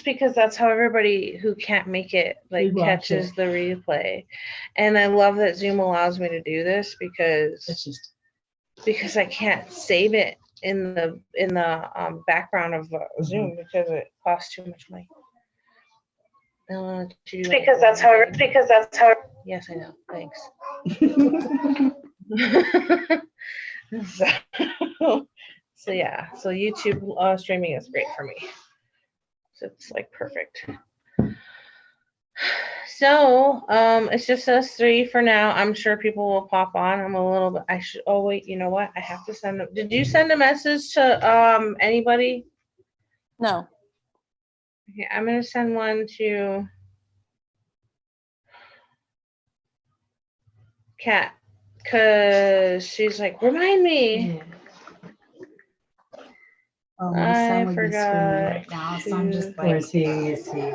because that's how everybody who can't make it like catches the replay. And I love that Zoom allows me to do this because I can't save it in the background of Zoom because it costs too much money. Because that's how. Yes, I know. Thanks. So yeah. So YouTube streaming is great for me. So it's like perfect. So it's just us three for now. I'm sure people will pop on. I'm a little bit. Oh wait, you know what? I have to send. Did you send a message to anybody? No. Okay, I'm gonna send one to Kat, cause she's like, remind me. Yeah. Oh, my I son would be forgot screaming right now. So I'm just to- like, Where's he? Is he?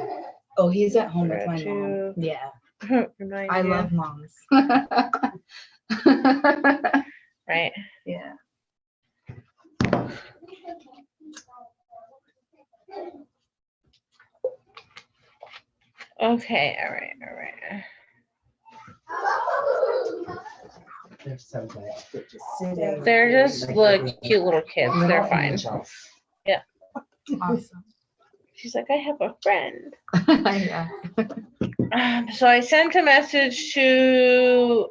oh, he's at home with my Forgot mom. to- Yeah, Remind I you. love moms. Right. Yeah. Okay. All right. They're so good. They're just sitting. They're just like cute little kids. They're fine. Yeah. Awesome. She's like, I have a friend. Yeah. So I sent a message to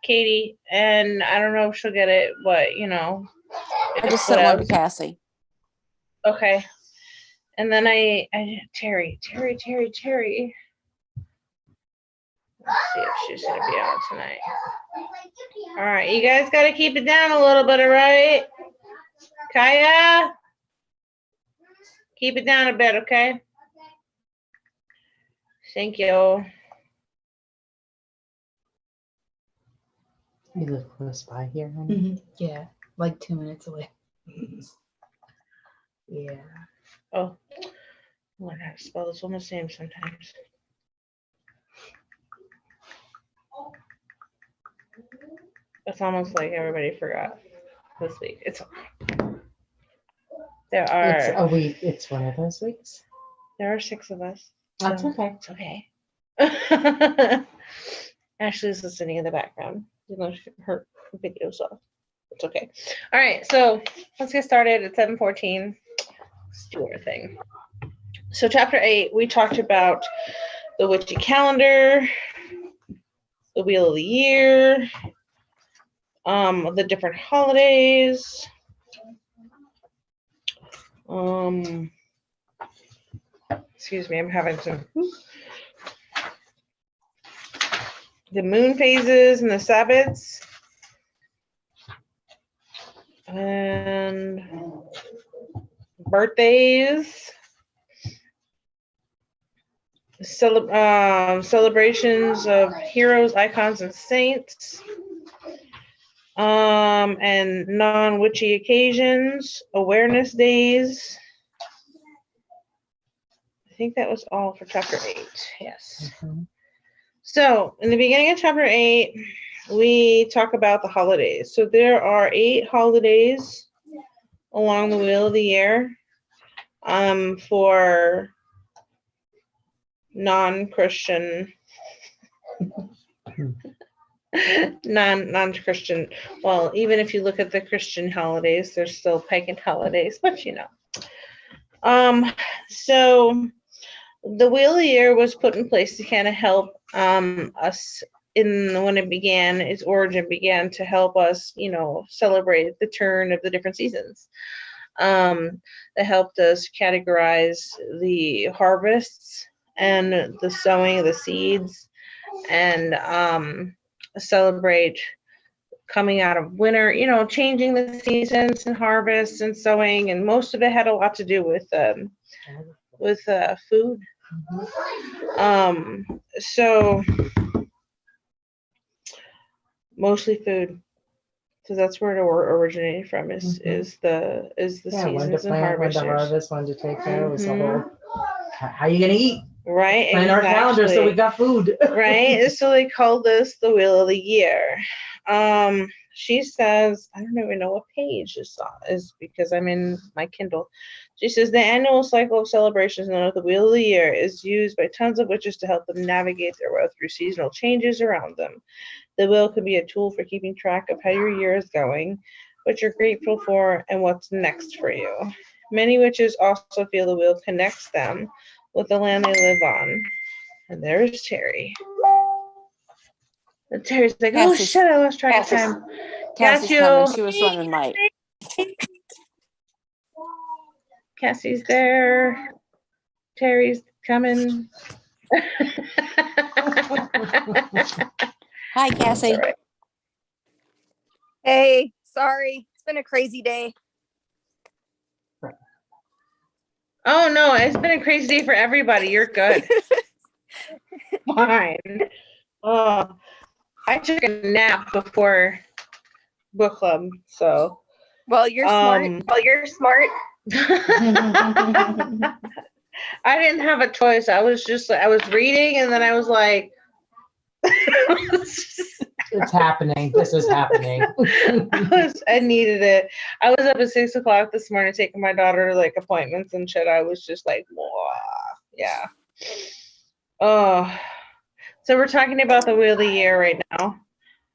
Katie, and I don't know if she'll get it, but you know. I just sent one to Cassie. Okay. And then I Terry. Let's see if she's gonna be on tonight. All right, you guys gotta keep it down a little bit, all right? Kaya, keep it down a bit, okay? Thank you. You live close by here, honey? Mm-hmm. Yeah, like 2 minutes away. Yeah. Oh, I learn how to spell this woman's name sometimes. It's almost like everybody forgot this week. It's a week. It's one of those weeks. There are 6 of us. That's so okay. It's okay. Ashley's listening in the background. You know, her video's off. It's okay. All right, so let's get started at 7:14. Let's do our thing. So chapter 8, we talked about the witchy calendar, the wheel of the year, the different holidays. Excuse me, I'm having some. The moon phases and the Sabbats. And birthdays. Celebrations of heroes, icons, and saints. And non-witchy occasions, awareness days. I think that was all for chapter 8. Yes. Mhm. So in the beginning of chapter 8, we talk about the holidays. So there are 8 holidays along the wheel of the year for non-Christian non-Christian. Well, even if you look at the Christian holidays, there's still pagan holidays, but you know. So the wheel of the year was put in place to kind of help us when its origin began to help us, you know, celebrate the turn of the different seasons. That helped us categorize the harvests and the sowing of the seeds and celebrate coming out of winter, you know, changing the seasons and harvests and sowing, and most of it had a lot to do with food. So mostly food. So that's where it originated from is the Yeah, when to seasons and plant, when to harvesters. harvest, when to take care. It was the whole. How are you gonna eat? Right? Plan our calendar so we Exactly. got food. Right? So they call this the Wheel of the Year. She says, I don't even know what page this is because I'm in my Kindle. She says the annual cycle of celebrations known as the Wheel of the Year is used by tons of witches to help them navigate their way through seasonal changes around them. The wheel can be a tool for keeping track of how your year is going, what you're grateful for, and what's next for you. Many witches also feel the wheel connects them with the land they live on. And there's Terry. And Terry's like, oh Cassie's- shit, I lost track of time. Got Cassie's coming. you. She was running Mike. Cassie's there. Terry's coming. Hi, Cassie. All right. Hey, sorry. It's been a crazy day. Oh no, it's been a crazy day for everybody. You're good. Fine. Oh, I took a nap before book club, so. Well, you're smart. I didn't have a choice. I was reading, and then I was like, It's happening. This is happening. I needed it. I was up at 6:00 this morning taking my daughter to like appointments and shit. I was just like, whoa, yeah. Oh, so we're talking about the Wheel of the Year right now.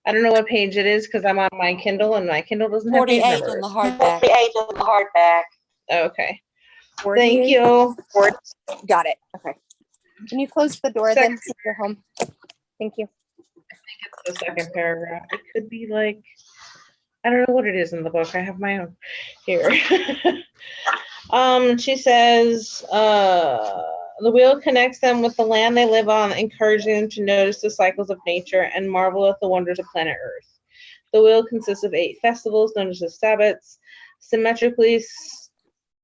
I don't know what page it is because I'm on my Kindle and my Kindle doesn't have page 48 numbers. in the hardback. Okay. 48. Thank you. Got it. Okay. Can you close the door then since you're home? Thank you. The second paragraph. It could be like, I don't know what it is in the book. I have my own here. She says, the wheel connects them with the land they live on, encouraging them to notice the cycles of nature and marvel at the wonders of planet Earth. The wheel consists of 8 festivals known as the Sabbats, symmetrically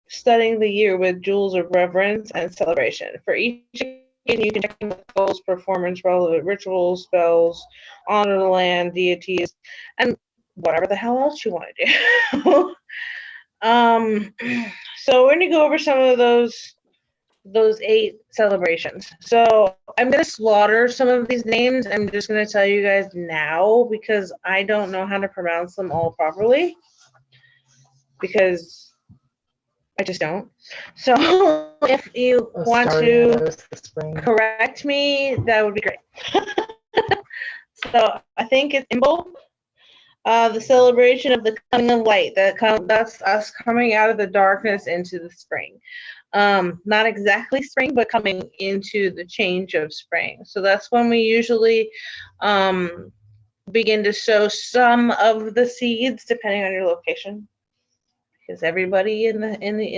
studying the year with jewels of reverence and celebration. For each occasion, you can check in with goals, performance, relevant rituals, spells, honor the land, deities, and whatever the hell else you want to do. So we're going to go over some of those 8 celebrations. So I'm going to slaughter some of these names. I'm just going to tell you guys now because I don't know how to pronounce them all properly because I just don't. So if you want to correct me, that would be great. So I think it's Imbolc, the celebration of the coming of light. That's us coming out of the darkness into the spring. Not exactly spring, but coming into the change of spring. So that's when we usually begin to sow some of the seeds, depending on your location, because everybody in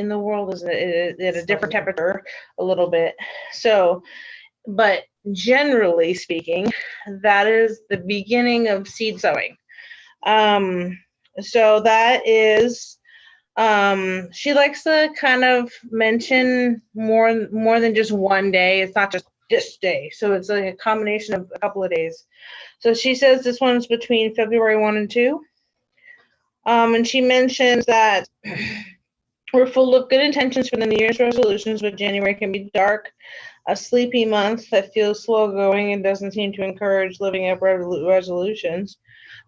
the world is at a different temperature, a little bit. So, but generally speaking, that is the beginning of seed sowing. So that is. She likes to kind of mention more than just one day. It's not just this day. So it's like a combination of a couple of days. So she says this one's between February 1 and 2. And she mentions that we're full of good intentions for the New Year's resolutions, but January can be dark, a sleepy month that feels slow going and doesn't seem to encourage living up resolutions,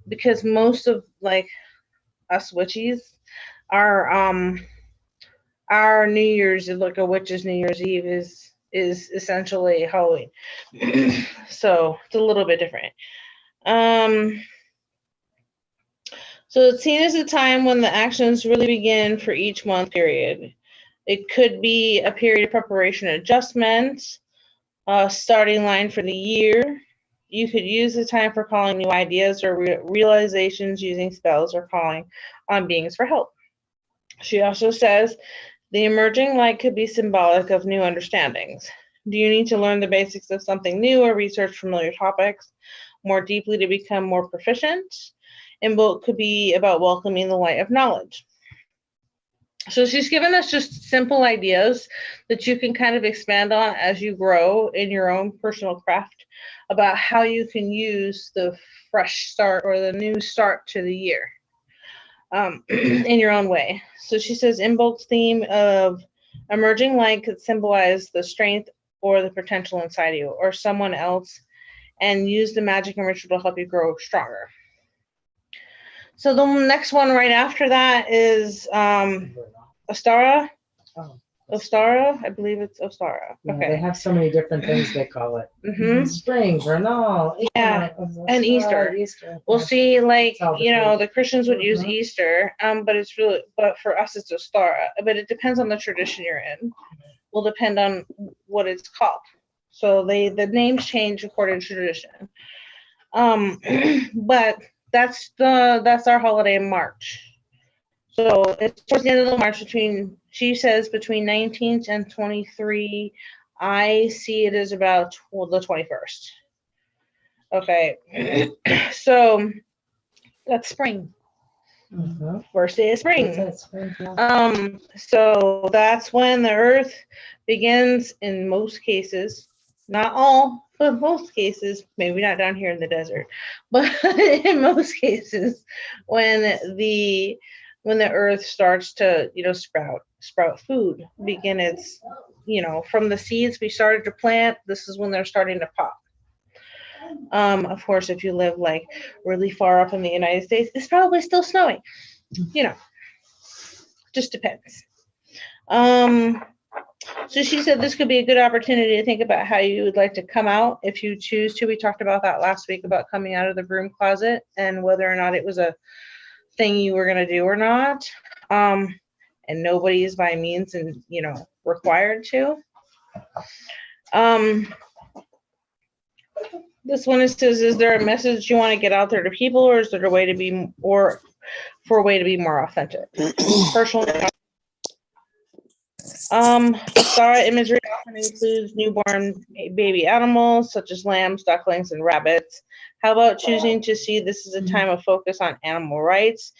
because most of like us witches, our New Year's, like a witch's New Year's Eve, is essentially Halloween. So it's a little bit different. So it's seen as a time when the actions really begin for each month period. It could be a period of preparation and adjustment, a starting line for the year. You could use the time for calling new ideas or realizations, using spells, or calling on beings for help. She also says the emerging light could be symbolic of new understandings. Do you need to learn the basics of something new or research familiar topics more deeply to become more proficient? Imbolc could be about welcoming the light of knowledge. So she's given us just simple ideas that you can kind of expand on as you grow in your own personal craft about how you can use the fresh start or the new start to the year in your own way. So she says Imbolc's theme of emerging light could symbolize the strength or the potential inside you or someone else, and use the magic and ritual to help you grow stronger. So the next one right after that is Ostara. Oh, Ostara, I believe it's Ostara. yeah, Okay. they have so many different things they call it. hmm Spring, vernal, Yeah, and Easter. Easter. We'll see, like, It's all you know, different. the Christians would use Mhm. Easter, but for us it's Ostara. But it depends on the tradition you're in. Will depend on what it's called. So the names change according to tradition. But that's our holiday in March. So it's towards the end of the March she says between 19th and 23. I see it as about the 21st. Okay. So that's spring. Mhm. First day of That's spring. it, spring, yeah. So that's when the earth begins in most cases, not all, but most cases, maybe not down here in the desert, but in most cases, when the earth starts to, sprout food, begin its, from the seeds we started to plant, this is when they're starting to pop. Of course, if you live like really far up in the United States, it's probably still snowing. Just depends. So she said this could be a good opportunity to think about how you would like to come out if you choose to. We talked about that last week about coming out of the broom closet and whether or not it was a thing you were going to do or not. And nobody is by means and, required to. This one says, is there a message you want to get out there to people, or is there a way to be more authentic? Personally, star imagery often includes newborn baby animals such as lambs, ducklings, and rabbits. How about choosing to see this as a time of focus on animal rights?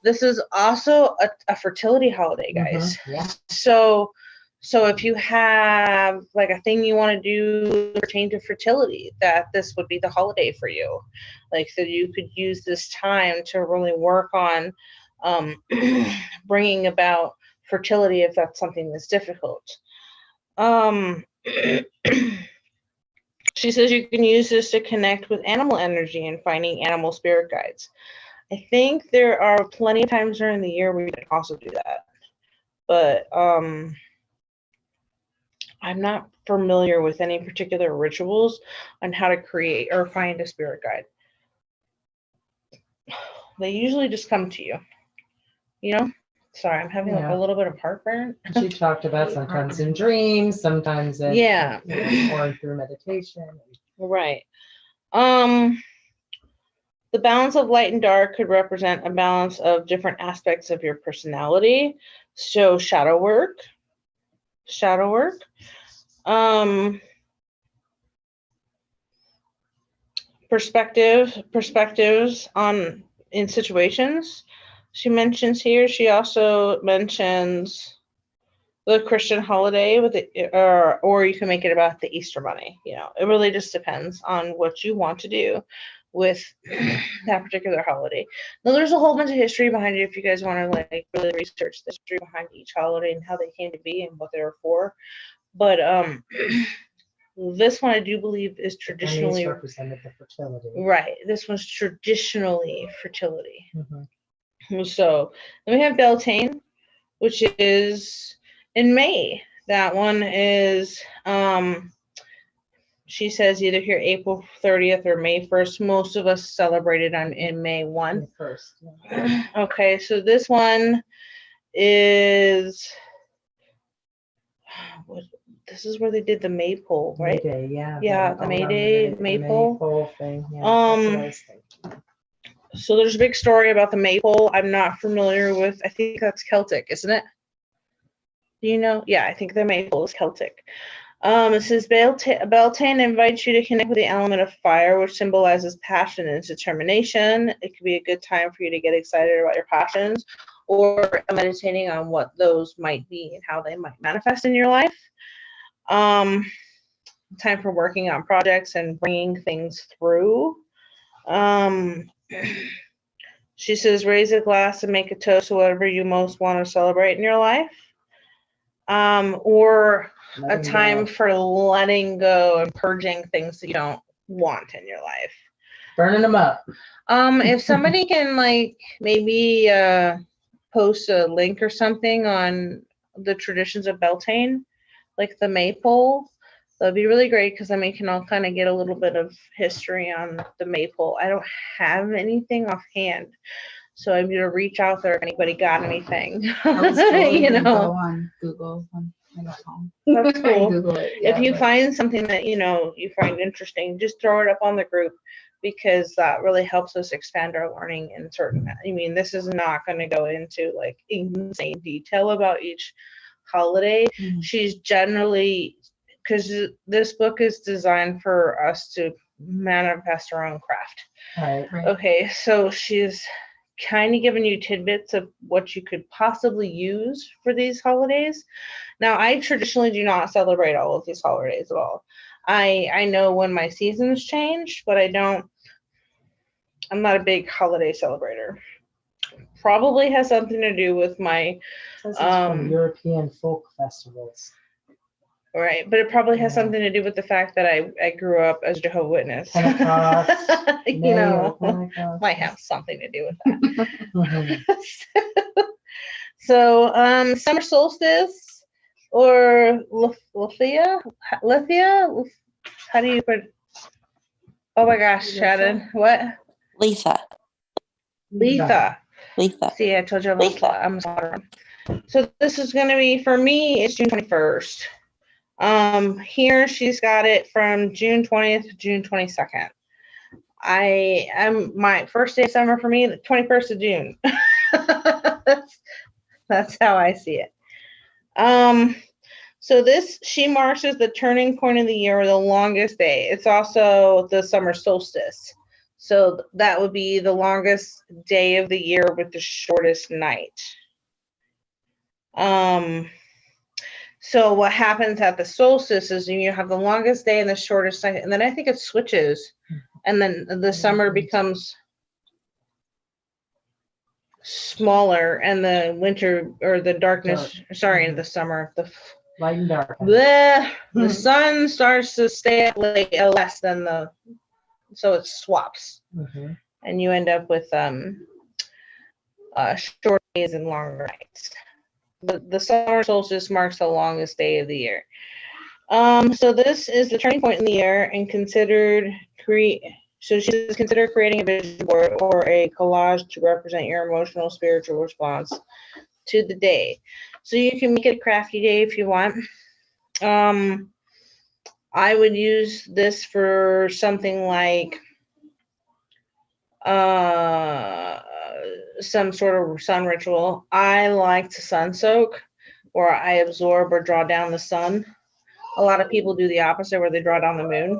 This is also a fertility holiday, guys. Mhm, yeah. So if you have like a thing you want to do pertaining to fertility, that this would be the holiday for you. Like, so you could use this time to really work on bringing about fertility if that's something that's difficult. She says you can use this to connect with animal energy and finding animal spirit guides. I think there are plenty of times during the year where you can also do that. But I'm not familiar with any particular rituals on how to create or find a spirit guide. They usually just come to you, Sorry, I'm having like Yeah. a little bit of heartburn. She talked about sometimes in dreams, sometimes in, Yeah. or through meditation. Right. The balance of light and dark could represent a balance of different aspects of your personality. So shadow work. Perspectives in situations. She mentions here. She also mentions the Christian holiday with or you can make it about the Easter Bunny. It really just depends on what you want to do with that particular holiday. Now, there's a whole bunch of history behind it if you guys want to like really research the history behind each holiday and how they came to be and what they were for. But this one I do believe is traditionally represented the fertility. Right. This one's traditionally fertility. Mm-hmm. So then we have Beltane, which is in May. That one is she says either here April 30th or May 1st. Most of us celebrated in May 1. The first. Yeah. Okay, so this one is this is where they did the maypole, right? Mayday, yeah. Yeah, the maypole. Maypole thing. Yeah, that's what I was thinking. So there's a big story about the maypole. I'm not familiar with. I think that's Celtic, isn't it? Do you know? Yeah, I think the maypole is Celtic. It says Beltane invites you to connect with the element of fire, which symbolizes passion and determination. It could be a good time for you to get excited about your passions or meditating on what those might be and how they might manifest in your life. Time for working on projects and bringing things through. She says, raise a glass and make a toast to whatever you most want to celebrate in your life. Or a time for letting go and purging things that you don't want in your life. Burning them up. If somebody can like maybe post a link or something on the traditions of Beltane, like the maypole, that'd be really great because then we can all kind of get a little bit of history on the maypole. I don't have anything offhand, so I'm gonna reach out there if anybody got anything. I was scrolling You and know, go on Google when I got home. that's cool. Google it. If yeah, you but- find something that you find interesting, just throw it up on the group because that really helps us expand our learning in certain. I mean, this is not going to go into like insane detail about each holiday. Mhm. She's generally, because this book is designed for us to manifest our own craft. Right. Right. Okay, so she's kind of giving you tidbits of what you could possibly use for these holidays. Now, I traditionally do not celebrate all of these holidays at all. I know when my seasons change, but I'm not a big holiday celebrator. Probably has something to do with my, Says it's from Um, European folk festivals. right, but it probably has Yeah. something to do with the fact that I grew up as Jehovah's Witness. Pentecost, You May know, or Pentecost. might have something to do with that. Mhm. So, summer solstice or Lithia? How do you put? Oh my gosh, Shannon, what? Letha. Letha. Letha. See, I told you I'm Letha. I'm sorry. So this is going to be for me. It's June 21st. Here she's got it from June 20th to June 22nd. I am my first day of summer for me, the 21st of June. That's how I see it. So she marks as the turning point of the year, or the longest day. It's also the summer solstice. So that would be the longest day of the year with the shortest night. So what happens at the solstice is you have the longest day and the shortest night, and then I think it switches, and then the summer becomes smaller, and the winter or the darkness. Sorry, the summer. Light and dark. The sun starts to stay at less than so it swaps, Mhm. and you end up with short days and longer nights. The summer solstice marks the longest day of the year. So this is the turning point in the year, and so she's considered creating a vision board or a collage to represent your emotional, spiritual response to the day. So you can make it a crafty day if you want. I would use this for something like some sort of sun ritual. I like to sun soak, or I absorb or draw down the sun. A lot of people do the opposite, where they draw down the moon.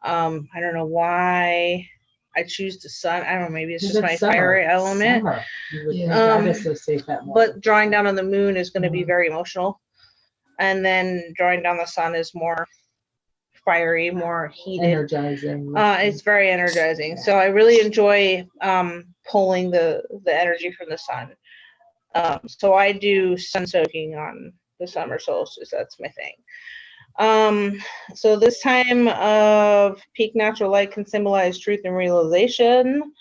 I don't know why I choose the sun. I don't know, maybe it's just my fire element. Summer. You would think Um, I'd associate that more But with drawing summer. down on the moon is going to be Mhm. very emotional. And then drawing down the sun is more fiery, more heated. Energizing. It's very energizing. So I really enjoy pulling the energy from the sun. So I do sun soaking on the summer solstice. That's my thing. So this time of peak natural light can symbolize truth and realization.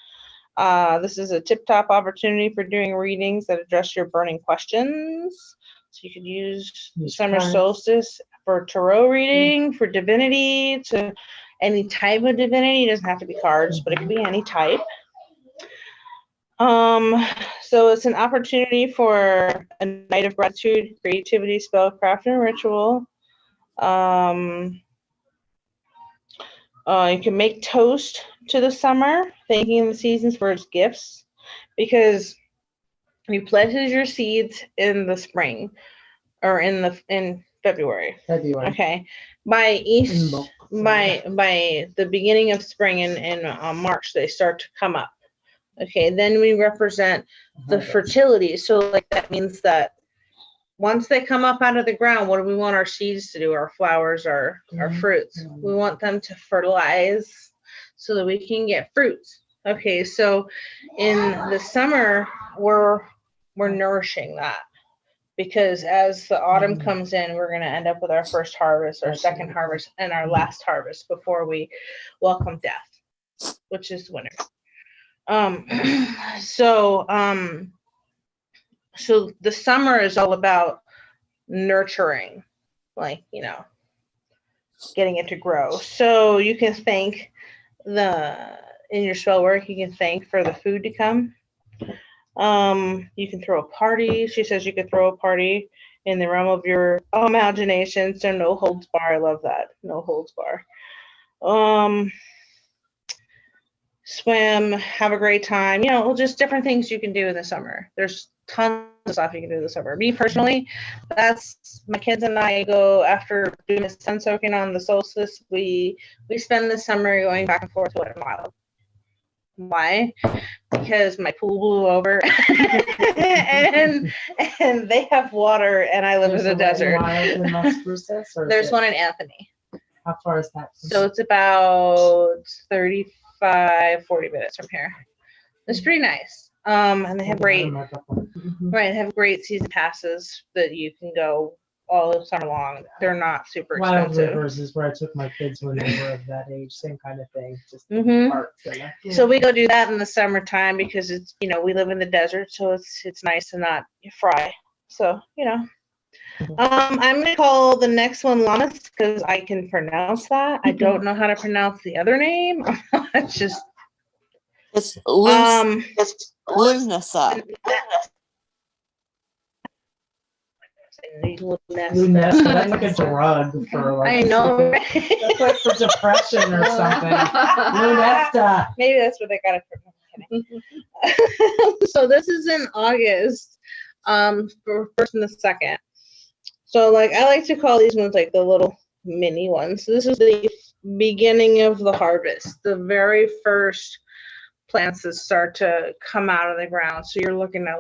This is a tip-top opportunity for doing readings that address your burning questions. So you could use summer cards. solstice for tarot reading, for divinity, to any type of divinity. It doesn't have to be cards, but it could be any type. So it's an opportunity for a night of gratitude, creativity, spellcraft, and ritual. You can make toast to the summer, thanking the seasons for its gifts, because you planted your seeds in the spring or in February. February. Okay, by In by the beginning of spring in March, they start to come up. Okay, then we represent the fertility. So like that means that once they come up out of the ground, what do we want our seeds to do? Our flowers, our fruits. We want them to fertilize so that we can get fruits. Okay, so in the summer, we're nourishing that. because as the autumn comes in, we're going to end up with our first harvest, our second harvest, and our last harvest before we welcome death, which is winter. So the summer is all about nurturing, like, getting it to grow. So you can thank in your spell work, you can thank for the food to come. You can throw a party. She says you could throw a party in the realm of your imagination. So no holds bar. I love that. No holds bar. Swim, have a great time. Just different things you can do in the summer. There's tons of stuff you can do in the summer. Me personally, that's my kids and I go after doing the sun soaking on the solstice. We spend the summer going back and forth to Wet 'n Wild. Why? Because my pool blew over and they have water and I live in the desert. There's one in Anthony. How far is that? So it's about 40 minutes from here. It's pretty nice. And they have great, right, they have great season passes that you can go all summer long. They're not super Wild expensive. Rivers is where I took my kids when they were of that age. Same kind of thing. Just Mhm. parks. So we go do that in the summertime because it's, we live in the desert, so it's nice to not fry. So, I'm gonna call the next one Llamas because I can pronounce that. I don't know how to pronounce the other name. It's just It's Lunasa. Lunesta, that's like a drug for like. I know. That's like for depression or something. Lunesta. Maybe that's where they got it from. So this is in August, for first and the second. So I like to call these ones like the little mini ones. So this is the beginning of the harvest, the very first plants that start to come out of the ground. So you're looking at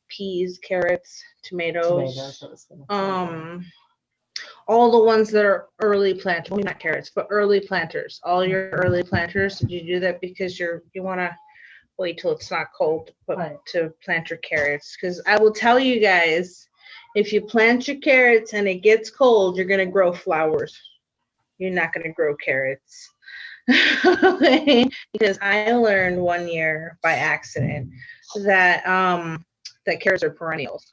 peas, carrots, tomatoes, all the ones that are early planters. Well, not carrots, but early planters. All your early planters. Did you do that because you want to wait till it's not cold to plant your carrots? Because I will tell you guys, if you plant your carrots and it gets cold, you're going to grow flowers. You're not going to grow carrots. Because I learned one year by accident that carrots are perennials.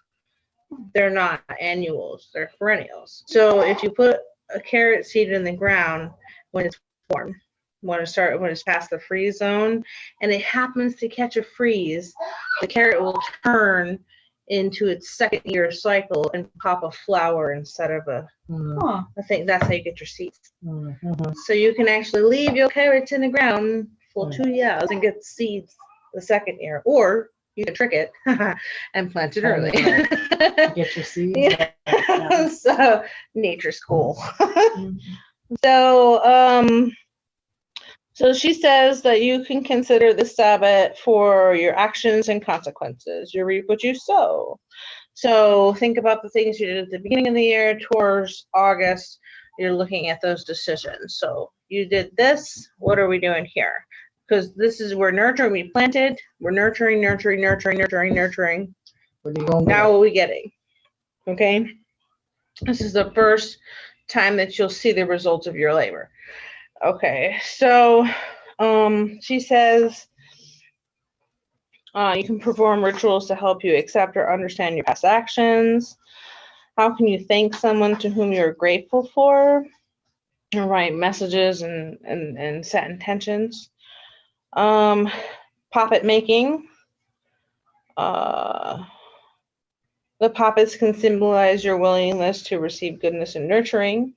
They're not annuals, they're perennials. So if you put a carrot seed in the ground when it's warm, when it's past the freeze zone, and it happens to catch a freeze, the carrot will turn into its second year cycle and pop a flower instead of I think that's how you get your seeds. So you can actually leave your carrots in the ground for 2 years and get seeds the second year, or you can trick it and plant it early. Get your seeds. Yeah. So nature's cool. So she says that you can consider the Sabbath for your actions and consequences. You reap what you sow. So think about the things you did at the beginning of the year towards August. You're looking at those decisions. So you did this. What are we doing here? Because we're nurturing. We planted. We're nurturing. Now what are we getting? Okay. This is the first time that you'll see the results of your labor. Okay, so she says you can perform rituals to help you accept or understand your past actions. How can you thank someone to whom you're grateful for? Or write messages and set intentions. Poppet making. The poppets can symbolize your willingness to receive goodness and nurturing.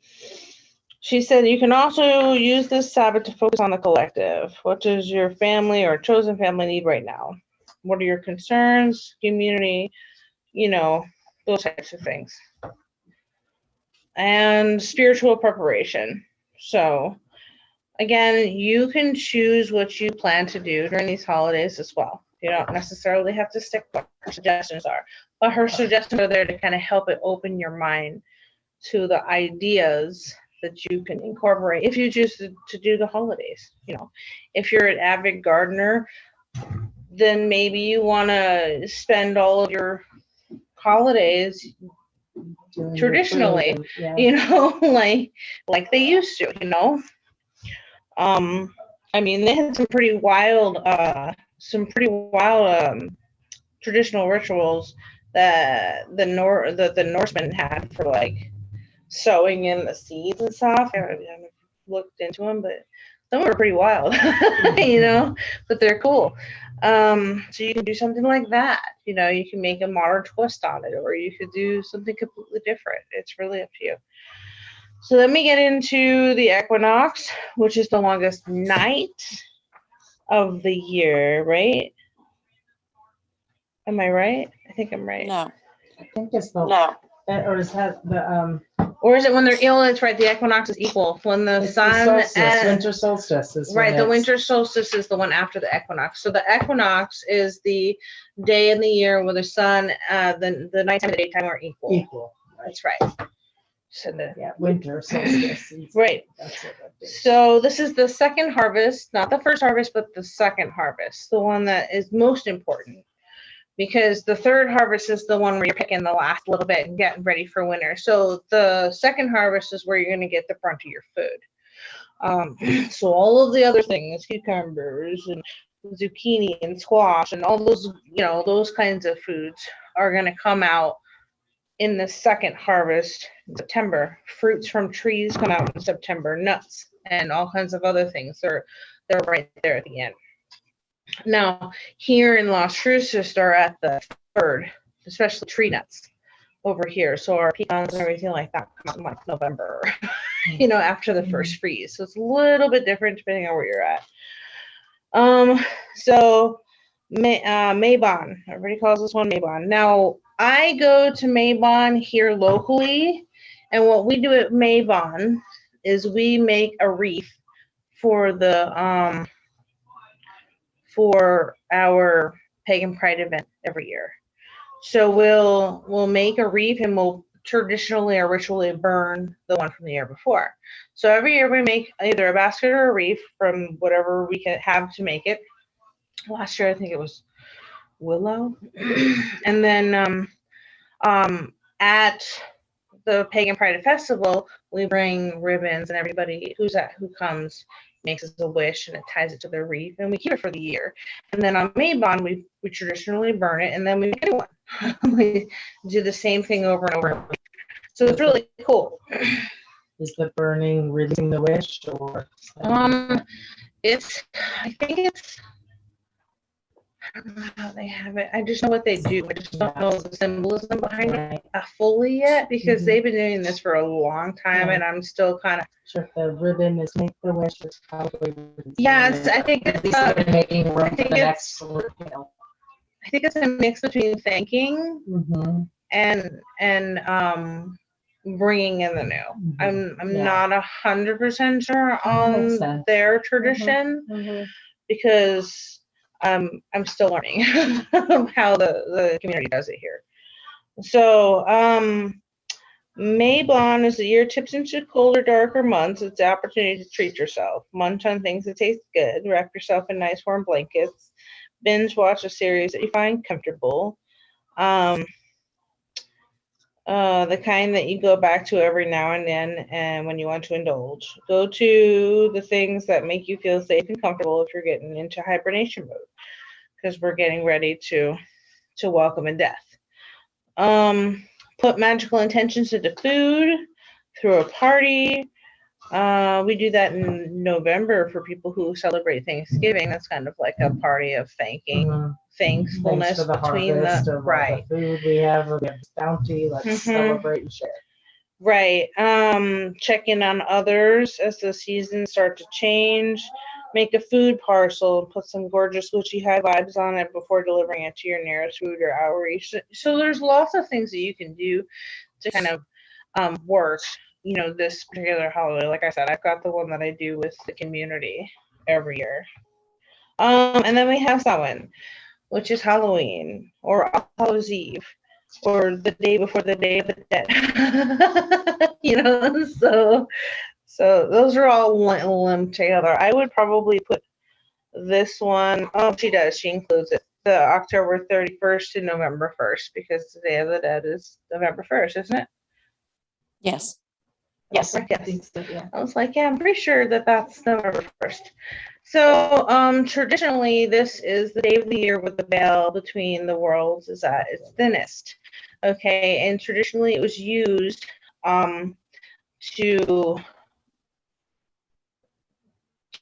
She said you can also use this Sabbath to focus on the collective. What does your family or chosen family need right now? What are your concerns, community, those types of things. And spiritual preparation. So, again, you can choose what you plan to do during these holidays as well. You don't necessarily have to stick with what her suggestions are. But her suggestions are there to kind of help it open your mind to the ideas that you can incorporate if you choose to do the holidays. If you're an avid gardener, then maybe you want to spend all of your holidays, Doing the traditionally, food and- Yeah. you know, like they used to, you know. I mean, they had some pretty wild traditional rituals that the Norsemen had for like sowing in the seeds and stuff. I haven't looked into them, but some were pretty wild, you know, but they're cool. So you can do something like that. You know, you can make a modern twist on it, or you could do something completely different. It's really up to you. So let me get into the equinox, which is the longest night of the year, right? Am I right? I think I'm right. No, I think it's the, no. or is that the, Or is it when they're ill? That's right. The equinox is equal. When the it's the sun solstice, winter solstice is when right, the it's- winter solstice is the one after the equinox. So the equinox is the day in the year where the sun, the nighttime and the daytime are equal. equal. Right. That's right. So Yeah, winter solstice. is- right. That's what that is. So this is the second harvest, not the first harvest, but the second harvest, the one that is most important. Because the third harvest is the one where you're picking the last little bit and getting ready for winter. So the second harvest is where you're going to get the brunt of your food. So all of the other things, cucumbers and zucchini and squash and all those, you know, those kinds of foods are going to come out in the second harvest in September. Fruits from trees come out in September, nuts and all kinds of other things. They're right there at the end. Now, here in Las Cruces are at the third, especially tree nuts over here. So our pecans and everything like that come out in like November, you know, after the first freeze. So it's a little bit different depending on where you're at. So Mabon, everybody calls this one Mabon. Now, I go to Mabon here locally, and what we do at Mabon is we make a wreath for the for our Pagan Pride event every year. So we'll make a wreath and we'll traditionally or ritually burn the one from the year before. So every year we make either a basket or a wreath from whatever we can have to make it. Last year I think it was willow. And then at the Pagan Pride Festival, we bring ribbons, and everybody who comes makes us a wish, and it ties it to their wreath, and we keep it for the year. And then on Mabon, we traditionally burn it, and then we make a new one. We do the same thing over and over. So it's really cool. Is the burning releasing the wish or? It's I think it's I don't know how they have it. I just know what they do. I just don't know the symbolism behind it Right. fully yet, because Mhm. they've been doing this for a long time, Right. and I'm still kind of Sure, if the ribbon is make the wish, it's probably. Yes, I think At it's, least they're making I room for think the it's- next sort, you know. I think it's a mix between thanking Mhm, and bringing in the new. mhm, I'm yeah. not 100% sure That makes on sense. their tradition, Mhm. because I'm still learning how the community does it here. So Mabon is the year tips into colder, darker months. It's the opportunity to treat yourself. Munch on things that taste good. Wrap yourself in nice warm blankets. Binge watch a series that you find comfortable. The kind that you go back to every now and then and when you want to indulge. Go to the things that make you feel safe and comfortable if you're getting into hibernation mode, because we're getting ready to welcome in death. Put magical intentions into food, through a party. We do that in November for people who celebrate Thanksgiving. That's kind of like a party of thanking, Mhm. thankfulness Thanks for the between harvest the of all right. the food we have this bounty. Let's Mhm. celebrate and share. Right. Check in on others as the seasons start to change. Make a food parcel and put some gorgeous witchy high vibes on it before delivering it to your nearest food or outreach. So there's lots of things that you can do to kind of work, you know, this particular holiday. Like I said, I've got the one that I do with the community every year. And then we have Samhain, which is Halloween or All Hallows Eve, or the day before the Day of the Dead. You know, so those are all lumped together. I would probably put this one. Oh, she does. She includes it. the October 31st to November 1st, because the Day of the Dead is November 1st, isn't it? Yes. Yes. Yes. I think so, yeah. I was like, yeah, I'm pretty sure that that's November 1st. So traditionally, this is the day of the year with the veil between the worlds is at its thinnest. Okay, and traditionally it was used to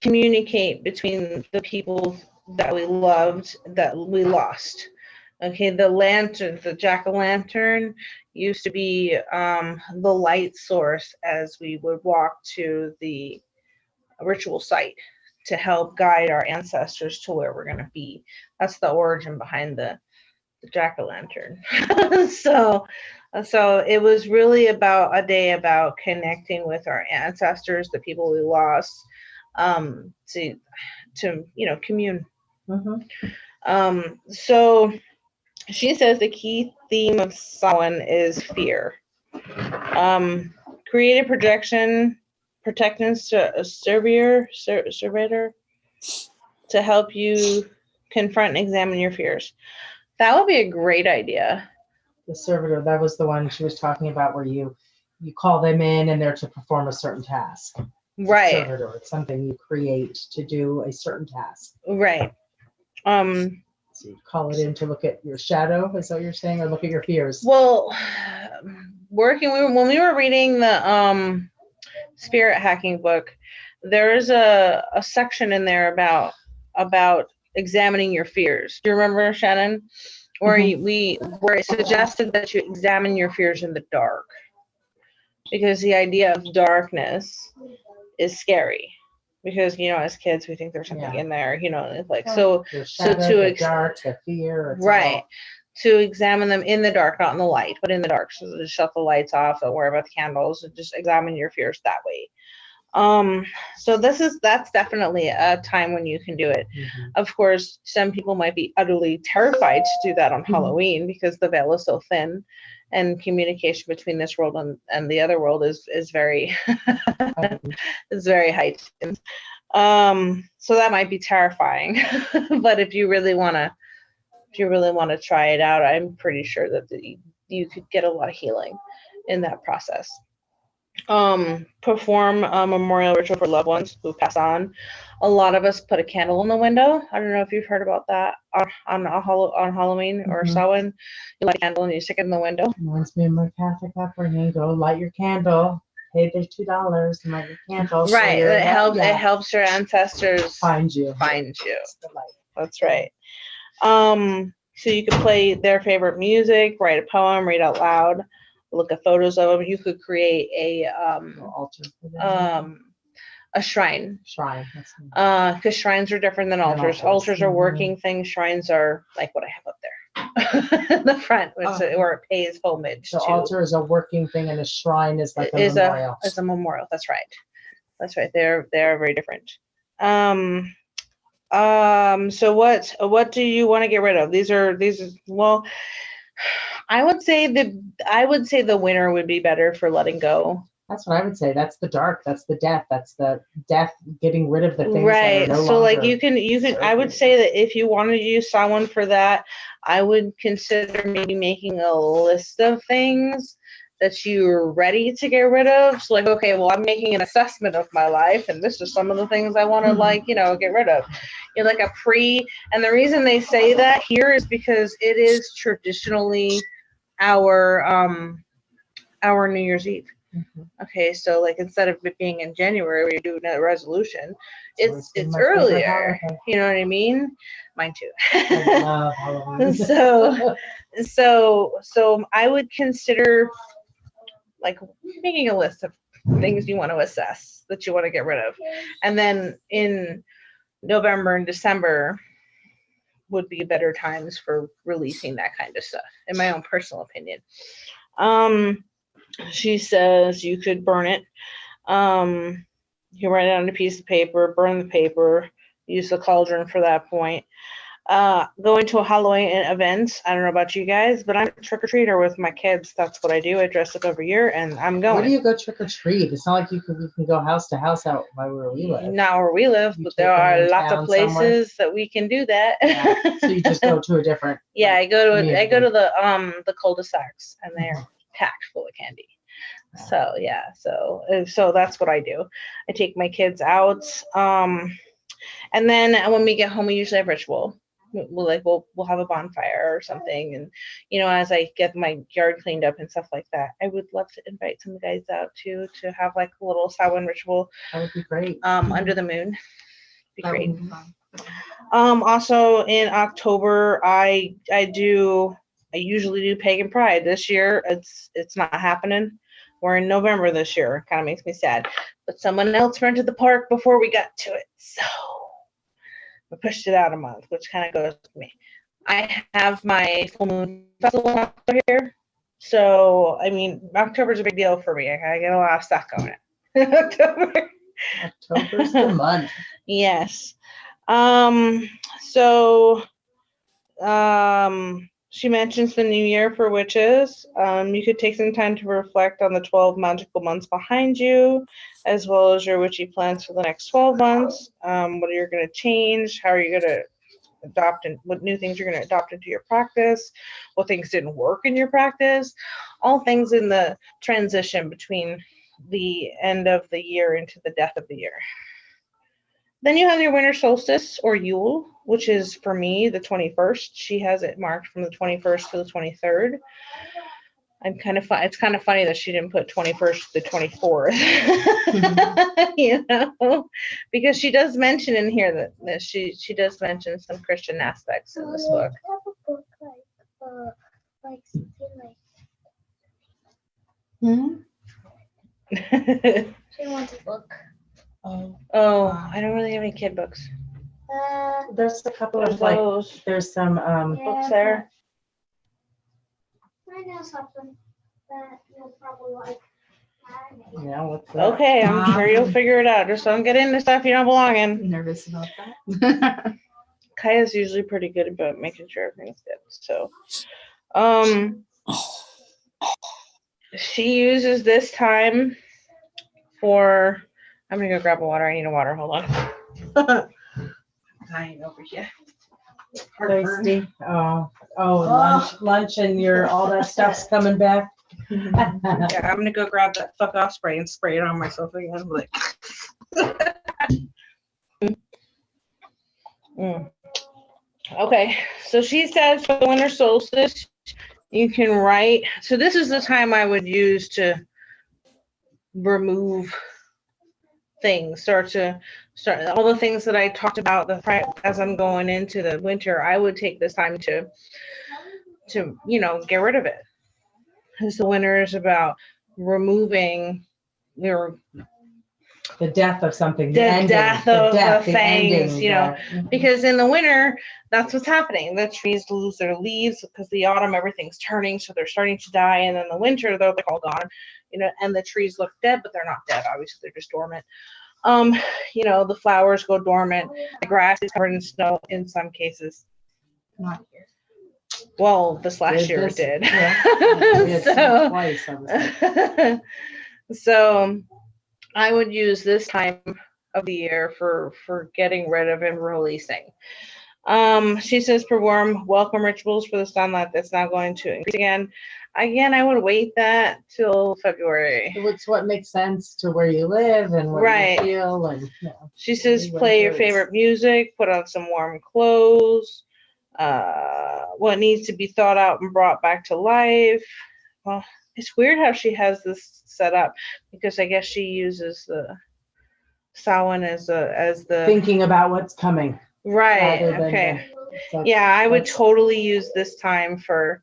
communicate between the people that we loved that we lost. Okay, the lantern, the jack-o'-lantern used to be the light source as we would walk to the ritual site to help guide our ancestors to where we're going to be. That's the origin behind the jack-o'-lantern. So it was really about a day about connecting with our ancestors, the people we lost, to commune. So she says the key theme of Samhain is fear. Creative projection, protectance to a surveyor to help you confront and examine your fears. That would be a great idea. The servitor, that was the one she was talking about where you call them in and they're to perform a certain task. Right. Servitor, it's something you create to do a certain task. Right. So you call it in to look at your shadow, is that what you're saying, or look at your fears? Well, when we were reading the spirit hacking book, there's a section in there about examining your fears. Do you remember, Shannon? Where where it suggested that you examine your fears in the dark, because the idea of darkness is scary. Because as kids we think there's something in there, it's like so. The shadow, the dark, the fear. Right. To examine them in the dark, not in the light, but in the dark. So just shut the lights off, don't worry about the candles, and just examine your fears that way. So that's definitely a time when you can do it. Of course, some people might be utterly terrified to do that on Halloween because the veil is so thin and communication between this world and the other world is very is very heightened. So that might be terrifying. But if you really want to try it out, I'm pretty sure that you could get a lot of healing in that process. Perform a memorial ritual for loved ones who pass on. A lot of us put a candle in the window. I don't know if you've heard about that on Halloween or Samhain. You light a candle and you stick it in the window. Reminds me of my Catholic upbringing. Go light your candle. Pay the $2 and light your candle. Right. It helps your ancestors find you. That's right. So you could play their favorite music, write a poem, read out loud, look at photos of them. You could create a altar for them. A shrine. Because shrines are different than altars. Altars are working things. Shrines are like what I have up there in the front, where it pays homage. So altar is a working thing, and a shrine is like a memorial. Is a memorial. That's right. They're very different. So what do you want to get rid of? These are well, I would say the winter would be better for letting go. That's what I would say. That's the dark. That's the death. That's the death. Getting rid of the things. Right. That are no So like longer you can. I would say that if you wanted to use someone for that, I would consider maybe making a list of things that you're ready to get rid of. So like, okay, well, I'm making an assessment of my life, and this is some of the things I want to get rid of. You're like and the reason they say that here is because it is traditionally our New Year's Eve. Okay, so like instead of it being in January where you do a resolution, it's earlier. You know what I mean? Mine too. I love Halloween. So I would consider like making a list of things you want to assess that you want to get rid of, and then in November and December would be better times for releasing that kind of stuff, in my own personal opinion. She says you could burn it. You write it on a piece of paper, burn the paper, use the cauldron for that point. going to a Halloween event. I don't know about you guys, but I'm a trick-or-treater with my kids. That's what I do. I dress up every year and I'm Where do going. you go trick or treat? It's not like you can go house to house out by where we live. Not where we live, You but take there them are in lots town of places that we can do that. Yeah. So you just go to a different. Yeah, I go to community. the cul-de-sacs and they're packed full of candy. Yeah. So yeah, so that's what I do. I take my kids out, and then when we get home, we usually have ritual. We'll have a bonfire or something, and as I get my yard cleaned up and stuff like that, I would love to invite some guys out too to have like a little Samhain ritual That would be great. under the moon. Be That great. would be fun. Also in October, I usually do Pagan Pride. This year, it's not happening. We're in November this year. Kind of makes me sad. But someone else rented the park before we got to it, so we pushed it out a month, which kind of goes with me. I have my full moon festival in October here, so I mean October's a big deal for me. I get a lot of stuff going on. October. October's the month. Yes. So she mentions the new year for witches. You could take some time to reflect on the 12 magical months behind you, as well as your witchy plans for the next 12 months. What are you going to change? How are you going to adopt, and what new things you're going to adopt into your practice? What things didn't work in your practice? All things in the transition between the end of the year into the death of the year. Then you have your winter solstice or Yule, which is for me the 21st. She has it marked from the 21st to the 23rd. It's kind of funny that she didn't put 21st to the 24th, because she does mention in here that she does mention some Christian aspects in this book. I have a book like she wants a book. Oh, I don't really have any kid books. There's a couple There's of like, those there's some, books there. I know something that you'll probably like. what's that? Okay, I'm sure you'll figure it out. Just don't get into stuff you don't belong in. I'm nervous about that. Kaya's usually pretty good about making sure everything's good. So, she uses this time for. I'm gonna go grab a water. I need a water. Hold on. Dying over here. Thirsty. Lunch and all that stuff's coming back. Yeah, I'm gonna go grab that fuck off spray and spray it on myself again. Like. Okay, so she says for the winter solstice, you can write. So this is the time I would use to remove things, start all the things that I talked about as I'm going into the winter. I would take this time to get rid of it, because the winter is about removing The death of something. the death of the things, ending, because in the winter, that's what's happening. The trees lose their leaves because the autumn, everything's turning, so they're starting to die. And then the winter, they're all gone, and the trees look dead, but they're not dead. Obviously, they're just dormant. The flowers go dormant. The grass is covered in snow in some cases. Not here. Well, this last year it did. Yeah. We had So- twice. I was like, So I would use this time of the year for getting rid of and releasing. She says perform welcome rituals for the sunlight that's now going to increase again. Again, I would wait that till February. It's what makes sense to where you live and what Right. you feel, and She says Winter play your is- favorite music, put on some warm clothes. What needs to be thought out and brought back to life. Well, it's weird how she has this set up, because I guess she uses the Samhain as the thinking about what's coming. right. rather than Okay. So Yeah, I would that's- totally use this time for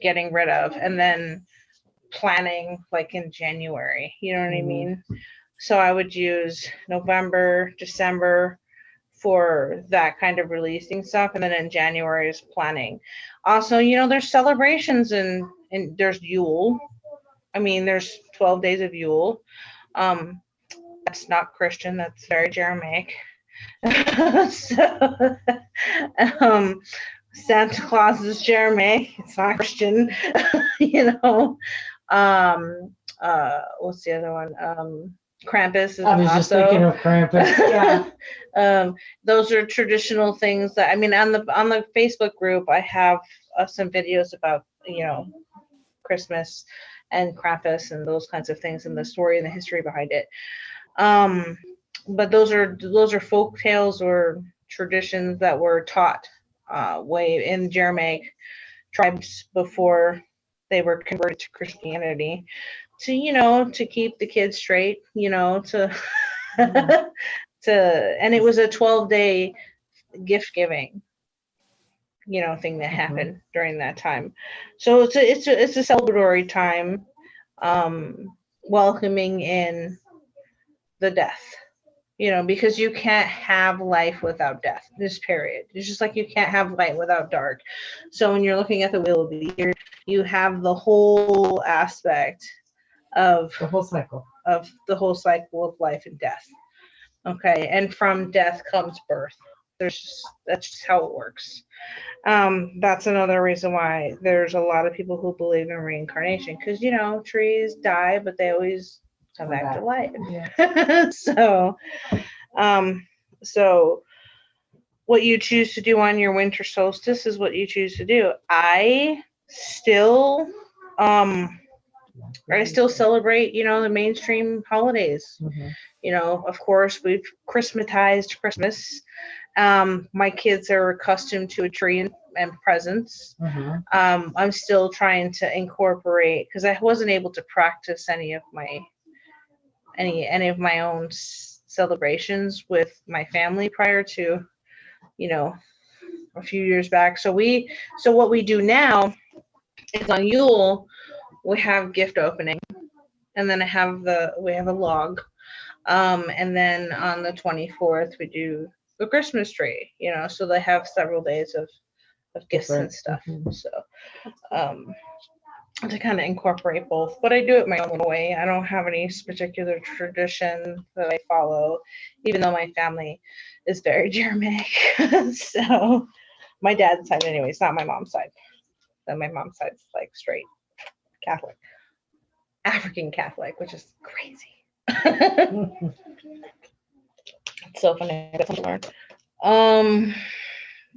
getting rid of, and then planning like in January. You know what I Mhm. mean? So I would use November, December for that kind of releasing stuff, and then in January is planning. Also, there's celebrations and there's Yule. I mean, there's 12 days of Yule. That's not Christian. That's very Jeremic. So, um, Santa Claus is Jeremy. It's not Christian, you know. What's the other one? Krampus is I was just thinking also. of Krampus. Yeah. Those are traditional things that I mean on the Facebook group. I have some videos about Christmas and Krampus and those kinds of things and the story and the history behind it. But those are folk tales or traditions that were taught way in Germanic tribes before they were converted to Christianity to keep the kids straight, to and it was a 12-day gift giving thing that happened during that time. So it's a celebratory time, welcoming in the death, because you can't have life without death, this period. It's just like you can't have light without dark. So when you're looking at the wheel of the year, you have the whole aspect of The whole cycle. of life and death. Okay, and from death comes birth. That's just how it works. That's another reason why there's a lot of people who believe in reincarnation, because trees die, but they always come back to life. Yeah. So what you choose to do on your winter solstice is what you choose to do. I still celebrate, the mainstream holidays. Of course, we've Christmatized Christmas. My kids are accustomed to a tree and presents. I'm still trying to incorporate, because I wasn't able to practice any of my own celebrations with my family prior to, a few years back. So what we do now is on Yule, we have gift opening, and then we have a log. And then on the 24th, we do the Christmas tree, so they have several days of gifts and stuff. So, to kind of incorporate both, but I do it my own way. I don't have any particular tradition that I follow, even though my family is very Germanic. So, my dad's side, anyways, not my mom's side. Then my mom's side's like straight Catholic, African Catholic, which is crazy. It's so funny to learn.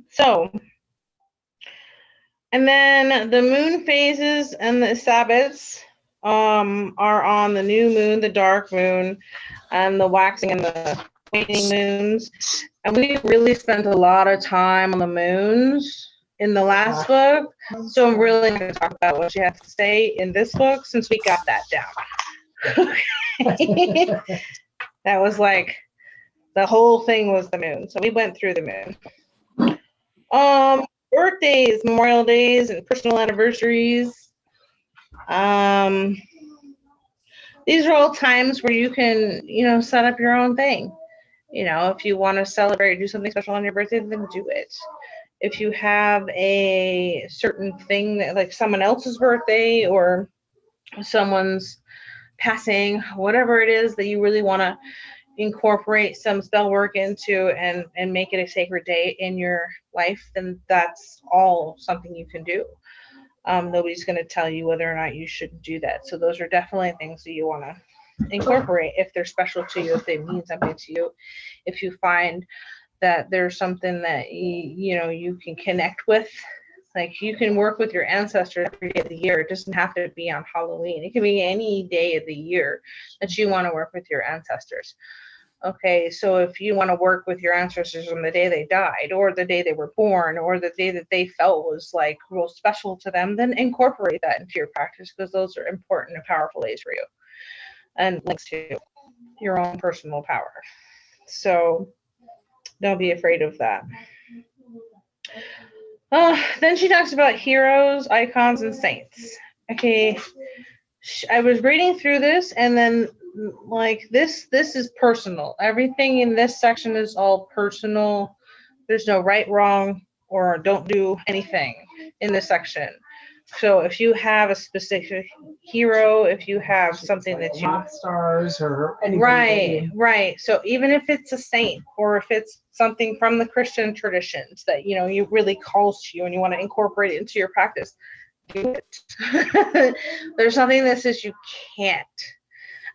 So, and then the moon phases and the Sabbats are on the new moon, the dark moon, and the waxing and the waning moons. And we really spent a lot of time on the moons in the last book. So I'm really going to talk about what you have to say in this book, since we got that down. That was like, the whole thing was the moon. So we went through the moon. Birthdays, Memorial Days, and personal anniversaries. These are all times where you can, set up your own thing. If you want to celebrate, do something special on your birthday, then do it. If you have a certain thing that, like someone else's birthday or someone's passing, whatever it is that you really want to incorporate some spell work into and make it a sacred day in your life, then that's all something you can do. Nobody's going to tell you whether or not you should do that. So those are definitely things that you want to incorporate if they're special to you, if they mean something to you. If you find that there's something that you can connect with, like you can work with your ancestors every day of the year. It doesn't have to be on Halloween. It can be any day of the year that you want to work with your ancestors. Okay, so if you want to work with your ancestors on the day they died, or the day they were born, or the day that they felt was like real special to them, then incorporate that into your practice, because those are important and powerful days for you and links to your own personal power. So don't be afraid of that. Then she talks about heroes, icons, and saints. Okay, I was reading through this, and then like this is personal. Everything in this section is all personal. There's no right, wrong, or don't do anything in this section. So if you have a specific hero, if you have something Like that you rock stars or anybody that right, you- right. So even if it's a saint or if it's something from the Christian traditions that you really calls to you and you want to incorporate it into your practice, do it. There's nothing that says you can't.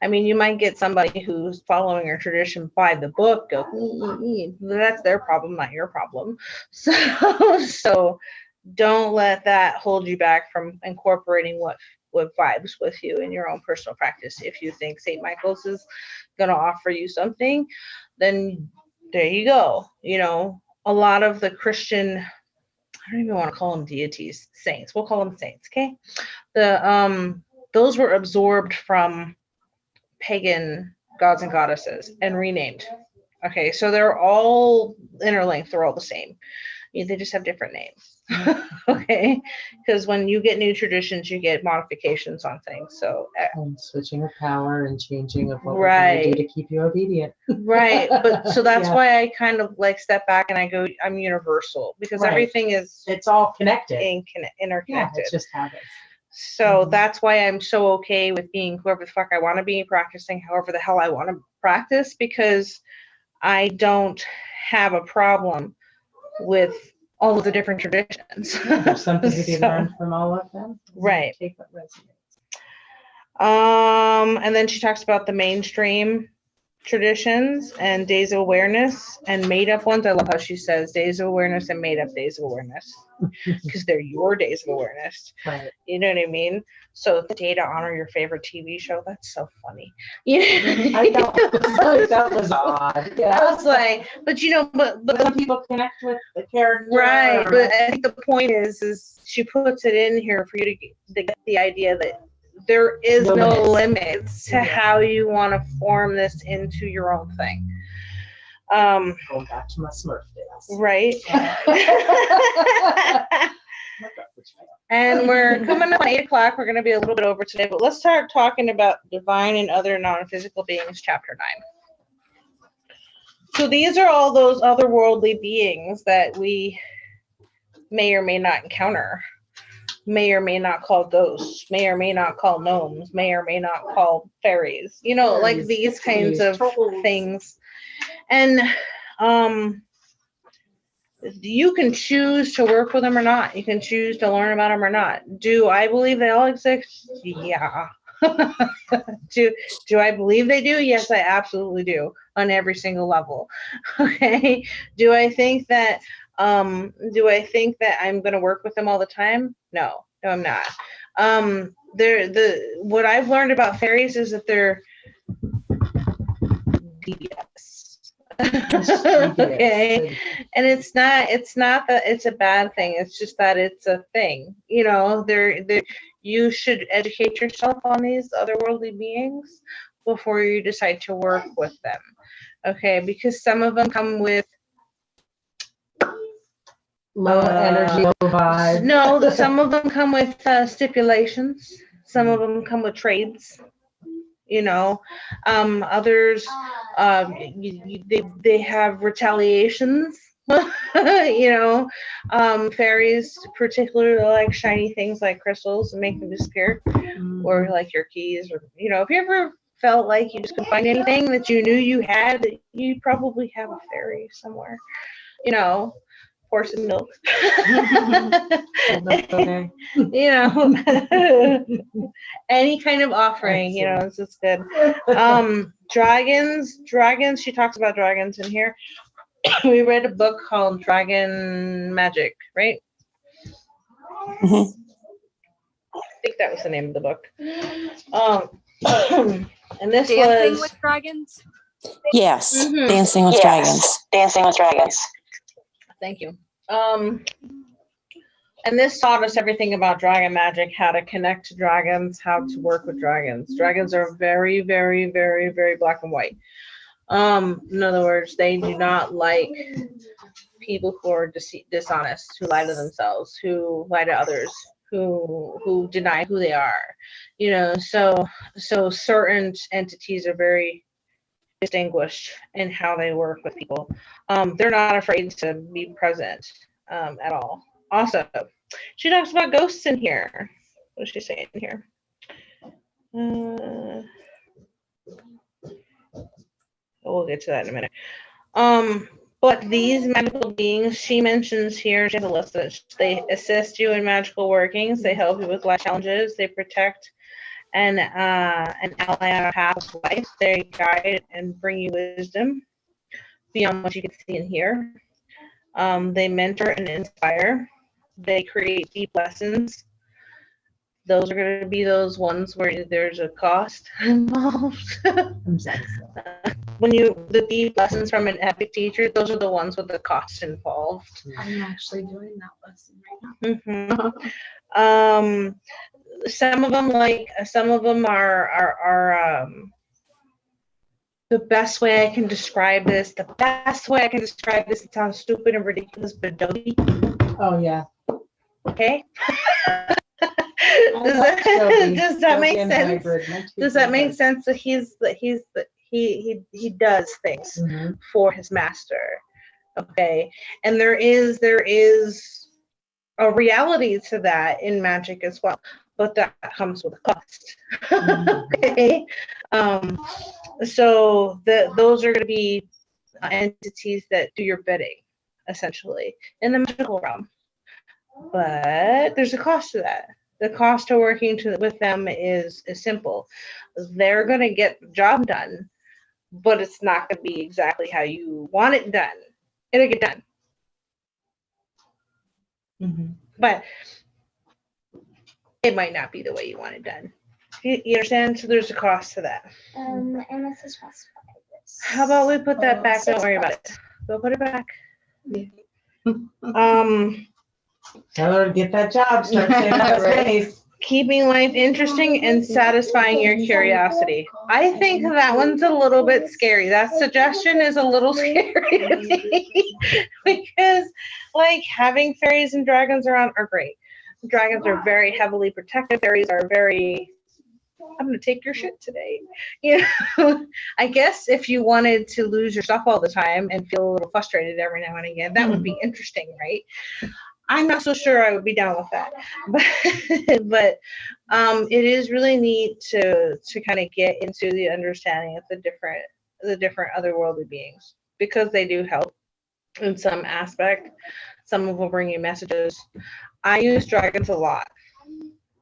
I mean, you might get somebody who's following your tradition by the book, go, that's their problem, not your problem. So don't let that hold you back from incorporating what vibes with you in your own personal practice. If you think St. Michael's is going to offer you something, then there you go. A lot of the Christian, I don't even want to call them deities, saints. We'll call them saints, okay? Those were absorbed from pagan gods and goddesses and renamed. Okay, so they're all interlinked. They're all the same. They just have different names. Okay, because when you get new traditions, you get modifications on things. So And switching of power and changing of what we're Right. going to do to keep you obedient. right, but so that's Yeah. why I kind of like step back and I go, I'm universal because Right. everything is It's all connected. Yeah, interconnected. it's just habits. So Mhm. that's why I'm so okay with being whoever the fuck I want to be, practicing however the hell I want to practice, because I don't have a problem with all of the different traditions. Yeah, there's something to be So, learned from all of them. Right. Take what resonates. And then she talks about the mainstream traditions and days of awareness and made up ones. I love how she says days of awareness and made up days of awareness because they're your days of awareness. Right. You know what I mean? So the day to honor your favorite TV show, that's so funny. I know. That was odd. Yeah. I was like, but But some people connect with the character. right. or- But I think the point is she puts it in here for you to get the idea that there is No no limits. limits to Yeah. how you want to form this into your own thing. Going back to my Smurf days. Right. My garbage pail. And we're coming up on 8 o'clock. We're going to be a little bit over today, but let's start talking about divine and other non-physical beings, chapter 9. So these are all those otherworldly beings that we may or may not encounter, may or may not call ghosts, may or may not call gnomes, may or may not call fairies, like Fairies, these kinds of trolls. things. And you can choose to work with them or not. You can choose to learn about them or not. Do I believe they all exist? Yeah. Do I believe they do? Yes, I absolutely do, on every single level. Okay. Do I think that I'm going to work with them all the time? No, I'm not. What I've learned about fairies is that they're devious. Okay. And it's not that it's a bad thing. It's just that it's a thing. You should educate yourself on these otherworldly beings before you decide to work with them. Okay, because some of them come with Low energy, low vibe. no, some of them come with stipulations. Some of them come with trades. Others they have retaliations. Fairies particularly like shiny things like crystals and make them disappear, or like your keys, or if you ever felt like you just couldn't find anything that you knew you had, you probably have a fairy somewhere. Pour some milk. That's okay. Any kind of offering, it's just good. Dragons, she talks about dragons in here. We read a book called Dragon Magic, right? Mhm. I think that was the name of the book. And this Dancing was with Dragons. Yes, Mhm. Dancing with Dragons. Dancing with Dragons. Thank you. And this taught us everything about dragon magic, how to connect to dragons, how to work with dragons. Dragons are very, very, very, very black and white. In other words, they do not like people who are dishonest, who lie to themselves, who lie to others, who deny who they are. So certain entities are very distinguished in how they work with people. They're not afraid to be present at all. Also, She talks about ghosts in here. What is she saying here? We'll get to that in a minute. But these magical beings, she mentions here, she has a list that they assist you in magical workings, they help you with life challenges, they protect an ally on a path of life, they guide and bring you wisdom beyond what you can see and hear. They mentor and inspire. They create deep lessons. Those are going to be those ones where there's a cost involved. I'm sorry. The deep lessons from an epic teacher, those are the ones with the cost involved. I'm actually doing that lesson right now. Mhm. Some of them are the best way I can describe this. The best way I can describe this, it sounds stupid and ridiculous, but Adobe. Oh, yeah. Okay. I like Adobe. Does that make Adobe and sense? hybrid. My two Does that make favorites. sense that he does things Mhm. for his master? Okay, and there is a reality to that in magic as well, but that comes with a cost. Okay, so those are going to be entities that do your bidding, essentially, in the magical realm. But there's a cost to that. The cost of working with them is simple. They're going to get the job done, but it's not going to be exactly how you want it done. It'll get done, Mhm. but it might not be the way you want it done. You understand? So there's a cost to that. And this is classified this. How about we put that back? Don't worry about it. We'll put it back. Tell her to get that job. Start saving that space. Keeping life interesting and satisfying your curiosity. I think that one's a little bit scary. That suggestion is a little scary to me because, like, having fairies and dragons around are great. Dragons are very heavily protected. Fairies are very, I'm going to take your shit today. You know, I guess if you wanted to lose your stuff all the time and feel a little frustrated every now and again, that would be interesting, right? I'm not so sure I would be down with that, but it is really neat to kind of get into the understanding of the different otherworldly beings, because they do help in some aspect. Some of them bring you messages. I use dragons a lot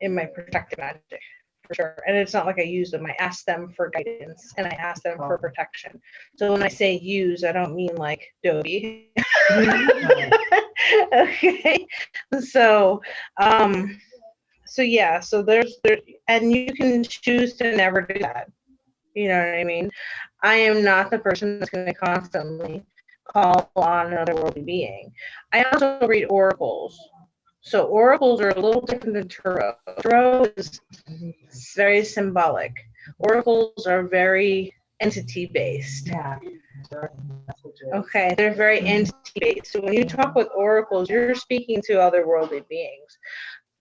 in my protective magic, for sure. And it's not like I use them. I ask them for guidance and I ask them for protection. So when I say use, I don't mean like Dobie. Okay. So yeah, so there's and you can choose to never do that. You know what I mean? I am not the person that's going to constantly call on another worldly being. I also read oracles. So oracles are a little different than tarot. Tarot is very symbolic. Oracles are very entity based. Yeah. Okay, they're very entity based. So when you talk with oracles, you're speaking to otherworldly beings.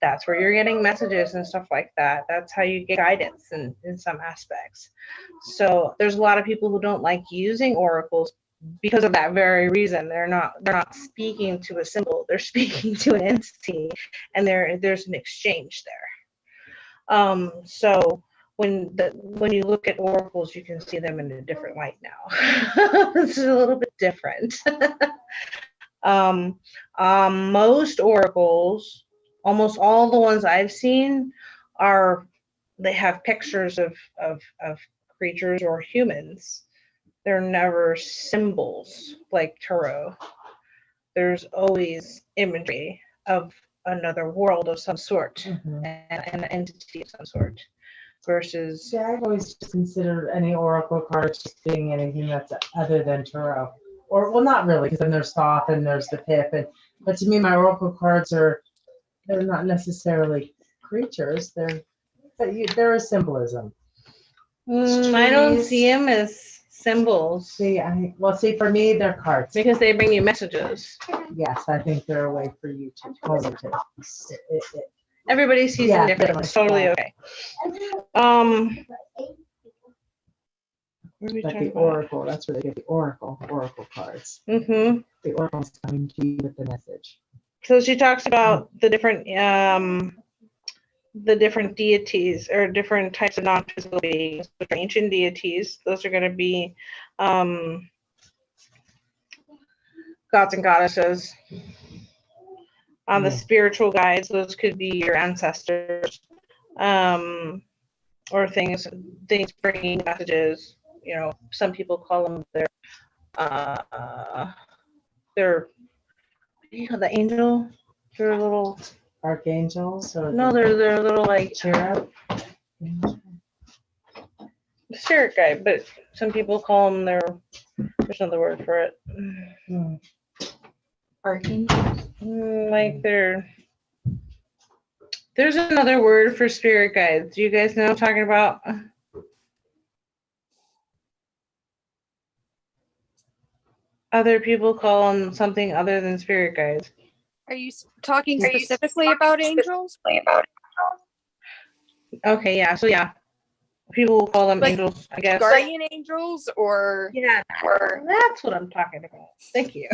That's where you're getting messages and stuff like that. That's how you get guidance in some aspects. So there's a lot of people who don't like using oracles because of that very reason. They're not speaking to a symbol, they're speaking to an entity, and there's an exchange there. So when you look at oracles, you can see them in a different light now. This is a little bit different. Most oracles, almost all the ones I've seen, they have pictures of creatures or humans. They're never symbols like tarot. There's always imagery of another world of some sort, and an entity of some sort. Versus, See, I've always just considered any oracle cards just being anything that's other than tarot. Or, well, not really, because then there's Thoth and there's the Pip. But to me, my oracle cards they're not necessarily creatures. They're a symbolism. I don't see them as symbols See, for me, they're cards. because they bring you messages. Yes, I think they're a way for you to pose it to. Everybody sees Yeah, them differently. It's totally okay. Like the oracle, that's where they get the oracle cards. Mm-hmm. The oracle's coming to you with the message. So she talks about the different deities or different types of non-physical beings, which are ancient deities. Those are going to be gods and goddesses. The spiritual guides, those could be your ancestors, or things bringing messages. You know, some people call them their the angel. They're little Archangels or no, they're little like cherub. spirit guide, but some people call them there's another word for it. Hmm. Archangels. Like there's another word for spirit guides. Do you guys know what I'm talking about? Other people call them something other than spirit guides. Are you talking specifically about angels? Okay, yeah. So yeah, people will call them Like angels, I guess. Guardian angels or Yeah, that's what I'm talking about. Thank you.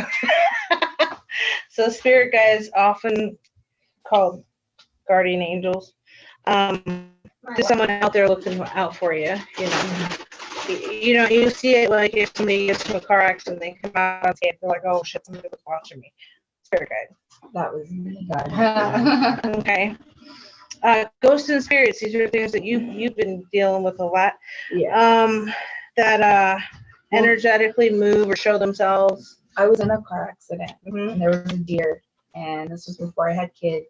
So spirit guides often called guardian angels. Just someone out there looking out for you. You see it like if somebody gets into a car accident, they come out and say, they're like, "Oh shit, somebody was watching me." Spirit guide. That was me. Okay. Ghosts and spirits. These are things that you've been dealing with a lot. Yeah. That energetically move or show themselves. I was in a car accident Mhm. and there was a deer, and this was before I had kids.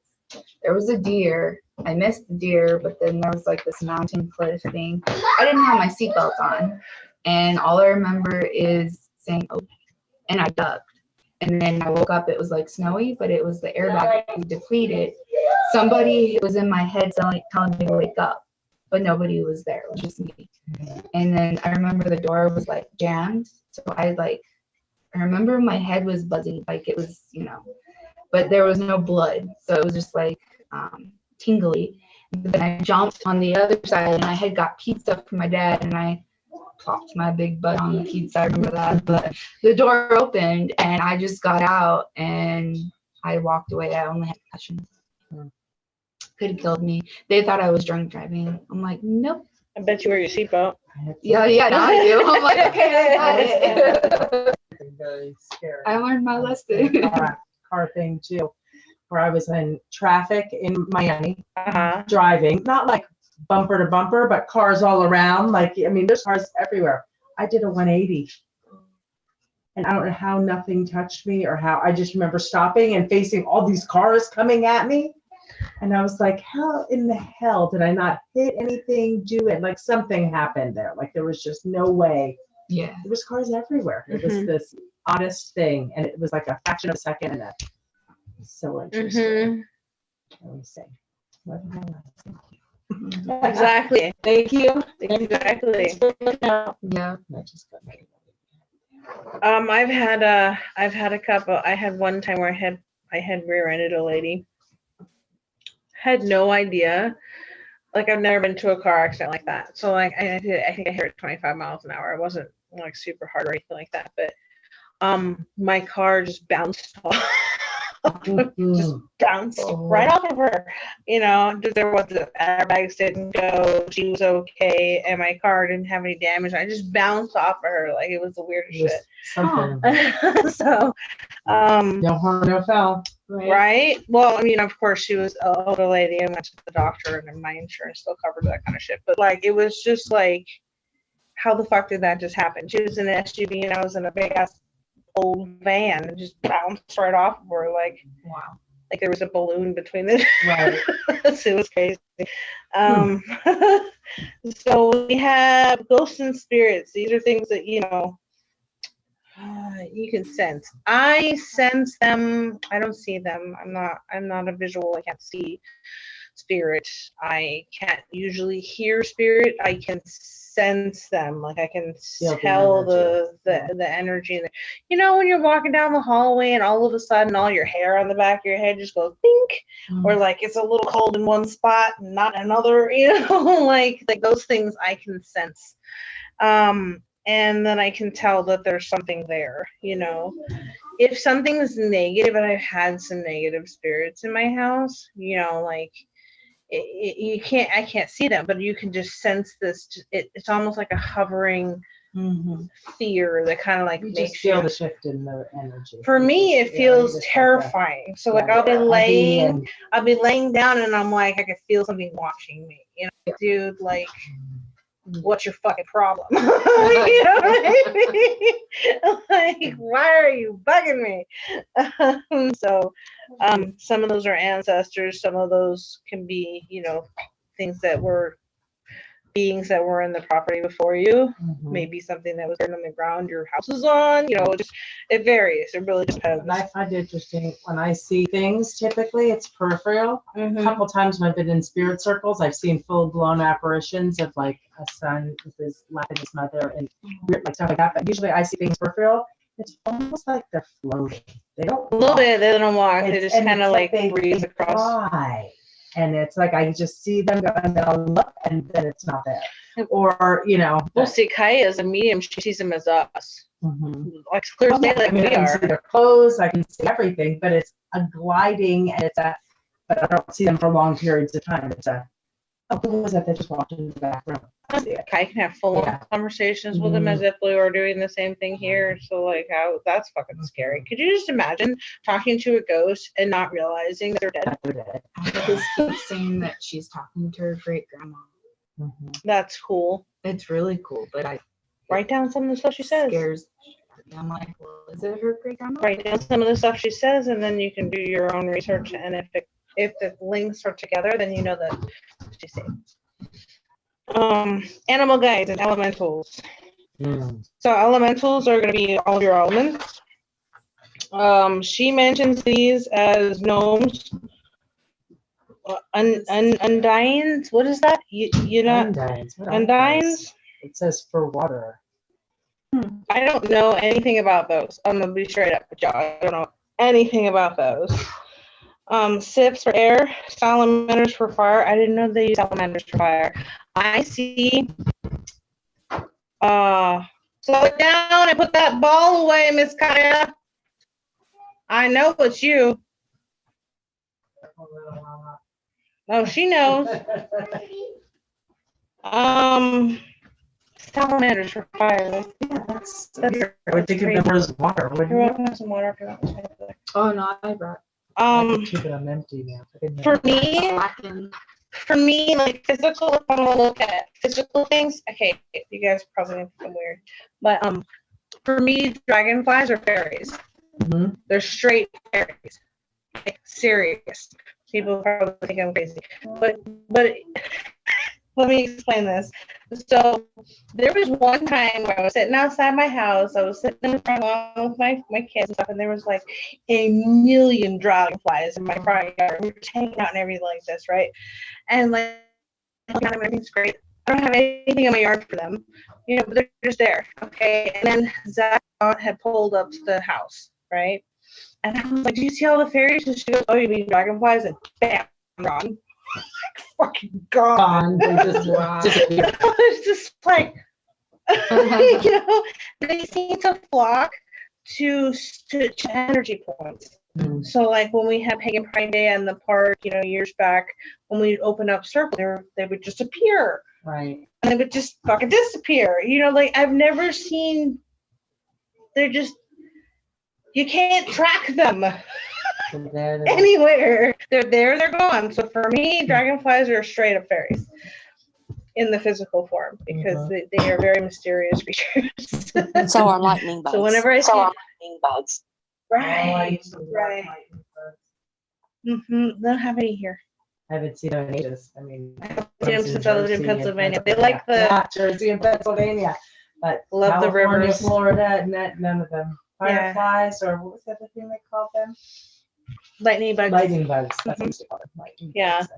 There was a deer. I missed the deer, but then there was like this mountain cliff thing. I didn't have my seatbelt on, and all I remember is saying, "Oh," and I ducked. And then I woke up. It was like snowy, but it was the airbag depleted. Somebody was in my head telling me to wake up, but nobody was there. It was just me. And then I remember the door was like jammed, so I remember my head was buzzing, like it was, but there was no blood. So it was just like tingly. And then I jumped on the other side and I had got pizza from my dad and I plopped my big butt on the pizza. I remember that. But the door opened and I just got out and I walked away. I only had concussions. Could have killed me. They thought I was drunk driving. I'm like, nope. I bet you wear your seatbelt. Yeah, now I do. I'm like, okay, I got it. Very scary. I learned my lesson. Car thing too, where I was in traffic in Miami, Uh-huh. driving, not like bumper to bumper, but cars all around. Like, I mean, there's cars everywhere. I did a 180. And I don't know how nothing touched me or how I just remember stopping and facing all these cars coming at me. And I was like, how in the hell did I not hit anything, do it? Like something happened there. Like there was just no way. Yeah. There was cars everywhere. It was Mhm. this oddest thing. And it was like a fraction of a second. And that was so interesting. Let me see. What did I say? Exactly. Thank you. Exactly. Yeah. I just got my- I've had a couple. I had one time where I had rear-ended a lady. Had no idea. Like I've never been to a car accident like that. So like I think I hit it 25 miles an hour. It wasn't like super hard or anything like that, but my car just bounced off. Just bounced right off of her. There was the airbags didn't go. She was okay, and my car didn't have any damage. I just bounced off of her like it was the weirdest Just shit. something. So, No harm, no foul. right? Well, I mean, of course, she was an older lady. I went to the doctor, and my insurance still covered that kind of shit. But like, it was just like, how the fuck did that just happen? She was in an SUV, and I was in a big ass old van, and just bounced right off of her, like there was a balloon between the. Right. So it was crazy. So we have ghosts and spirits. These are things that you can sense. I sense them. I don't see them. I'm not a visual. I can't see spirit. I can't usually hear spirit. I can sense them. Like I can Feel the tell energy. the energy. When you're walking down the hallway and all of a sudden all your hair on the back of your head just goes pink, or like it's a little cold in one spot and not another. Like those things I can sense. And then I can tell that there's something there, if something's negative, and I've had some negative spirits in my house, you know, like I can't see them, but you can just sense this. It's almost like a hovering fear that kind of like You just makes feel you. the shift in the energy. For me, it Yeah, feels just like terrifying. So like yeah, I'll be heavy laying, and- down, and I'm like, I can feel something watching me. You know, dude, like, what's your fucking problem? You know what I mean? Like, why are you bugging me? So, some of those are ancestors. Some of those can be, you know, things that were beings that were in the property before you. Maybe something that was burned on the ground your house is on. You know, it varies. It really depends. And I find it interesting when I see things, typically it's peripheral. A couple times when I've been in spirit circles, I've seen full-blown apparitions of like a son with his life and his mother and weird like stuff like that. But usually I see things peripheral. It's almost like they're floating. They don't A little walk. bit. They don't walk. They just And kind of it's like they breeze across. fly. And it's like I just see them go and then I'll look and then it's not there. Or, you know. Well, see, Kaya is a medium. She sees them as us. Like clear as day, like I mean, we I can are. see their clothes, I can see everything, but it's a gliding and but I don't see them for long periods of time. It's who was that just walked into the back room? I see it. I can have full Yeah. conversations with them as if we were doing the same thing here. So like, that's fucking scary. Could you just imagine talking to a ghost and not realizing that they're dead? They're dead. I just keep saying that she's talking to her great grandma. That's cool. It's really cool, but Write down some of the stuff she says. scares me. I'm like, well, is it her great grandma? Write down some of the stuff she says, and then you can do your own research. And if the links are together, then you know that she's saying. Animal guides and elementals. So elementals are going to be all of your elements. She mentions these as gnomes, undines. What is that? You know, Undines. What are undines. those? It says for water. I don't know anything about those. I'm gonna be straight up with y'all. I don't know anything about those. Sips for air, salamanders for fire. I didn't know they use salamanders for fire. I see. Slow it down and put that ball away, Miss Kaya. I know it's you. Oh, she knows. Salamanders for fire. That's I would think of them as water, You're wouldn't you? welcome to some water if you want to. Oh no, I brought I could keep it on empty now. I didn't For know. me, blackened. like physical, if I'm gonna look at physical things, okay, you guys probably think I'm weird, but for me, dragonflies are fairies. Mhm. They're straight fairies, like serious. People probably think I'm crazy, but let me explain this. So there was one time where I was sitting outside my house. I was sitting in the front lawn with my kids and stuff, and there was like a million dragonflies in my front yard. We were just hanging out and everything like this, right? And like, everything's great. I don't have anything in my yard for them, you know, but they're just there, okay? And then Zach had pulled up to the house, right? And I was like, "Do you see all the fairies?" And she goes, "Oh, you mean dragonflies?" And bam, I'm gone. Fucking gone. They just Wow. disappear. It's just like, you know, they seem to flock to energy points. Mm. So like when we had Pagan Pride Day in the park, you know, years back, when we opened up Circle, they would just appear Right. and they would just fucking disappear. You know, like I've never seen. They're just, you can't track them So there they anywhere. They're there, they're gone. So for me, dragonflies are straight up fairies in the physical form because they are very mysterious creatures. So are lightning bugs. So whenever I see lightning bugs. right, I right. They don't have any here. haven't seen them in ages. I mean, I haven't seen them since I lived in Jersey and Pennsylvania. They like the yeah, Jersey and Pennsylvania, but Love the California, rivers. Florida, none of them. Yeah. Fireflies, or what was the other thing they called them? lightning bugs. Lightning bugs. That's what they call them. Lightning Yeah. bugs.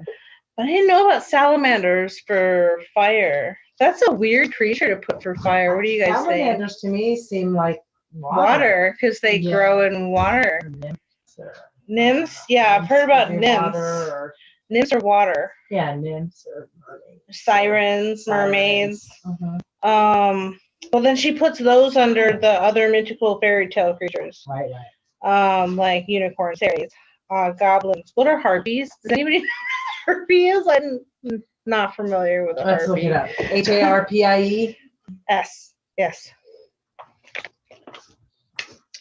But I didn't know about salamanders for fire. That's a weird creature to put for fire. What do you guys think? Salamanders to me seem like Water, because they Yeah. grow in water. Or nymphs or- Nymphs? Yeah, I've heard about could be nymphs. water or- Nymphs are water. yeah, nymphs or mermaids. Sirens, mermaids. Mhm. Well, then she puts those under the other mythical fairy tale creatures. Right. like unicorns, fairies, goblins. What are harpies? Does anybody know what a harpy is? I'm not familiar with a Let's look harpy. it up. HARPIE. Yes.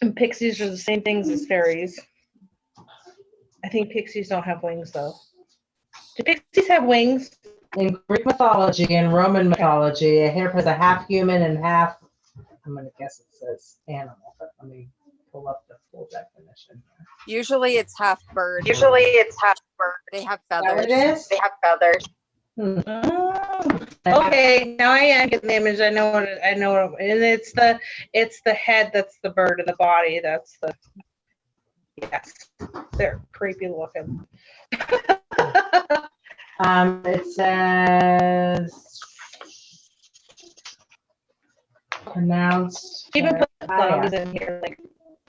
And pixies are the same things as fairies. I think pixies don't have wings though. Do pixies have wings? In Greek mythology and Roman mythology, a hare is a half human and half, I'm going to guess it says animal, but let me pull up the full definition. Usually it's half bird. They have Is that what feathers. it is? have feathers. Oh, okay, now I am getting the image. I know what and it's the head that's the bird and the body that's the, yes, they're creepy looking. It says pronounced. Even put Terpaias. zombies in here. Like,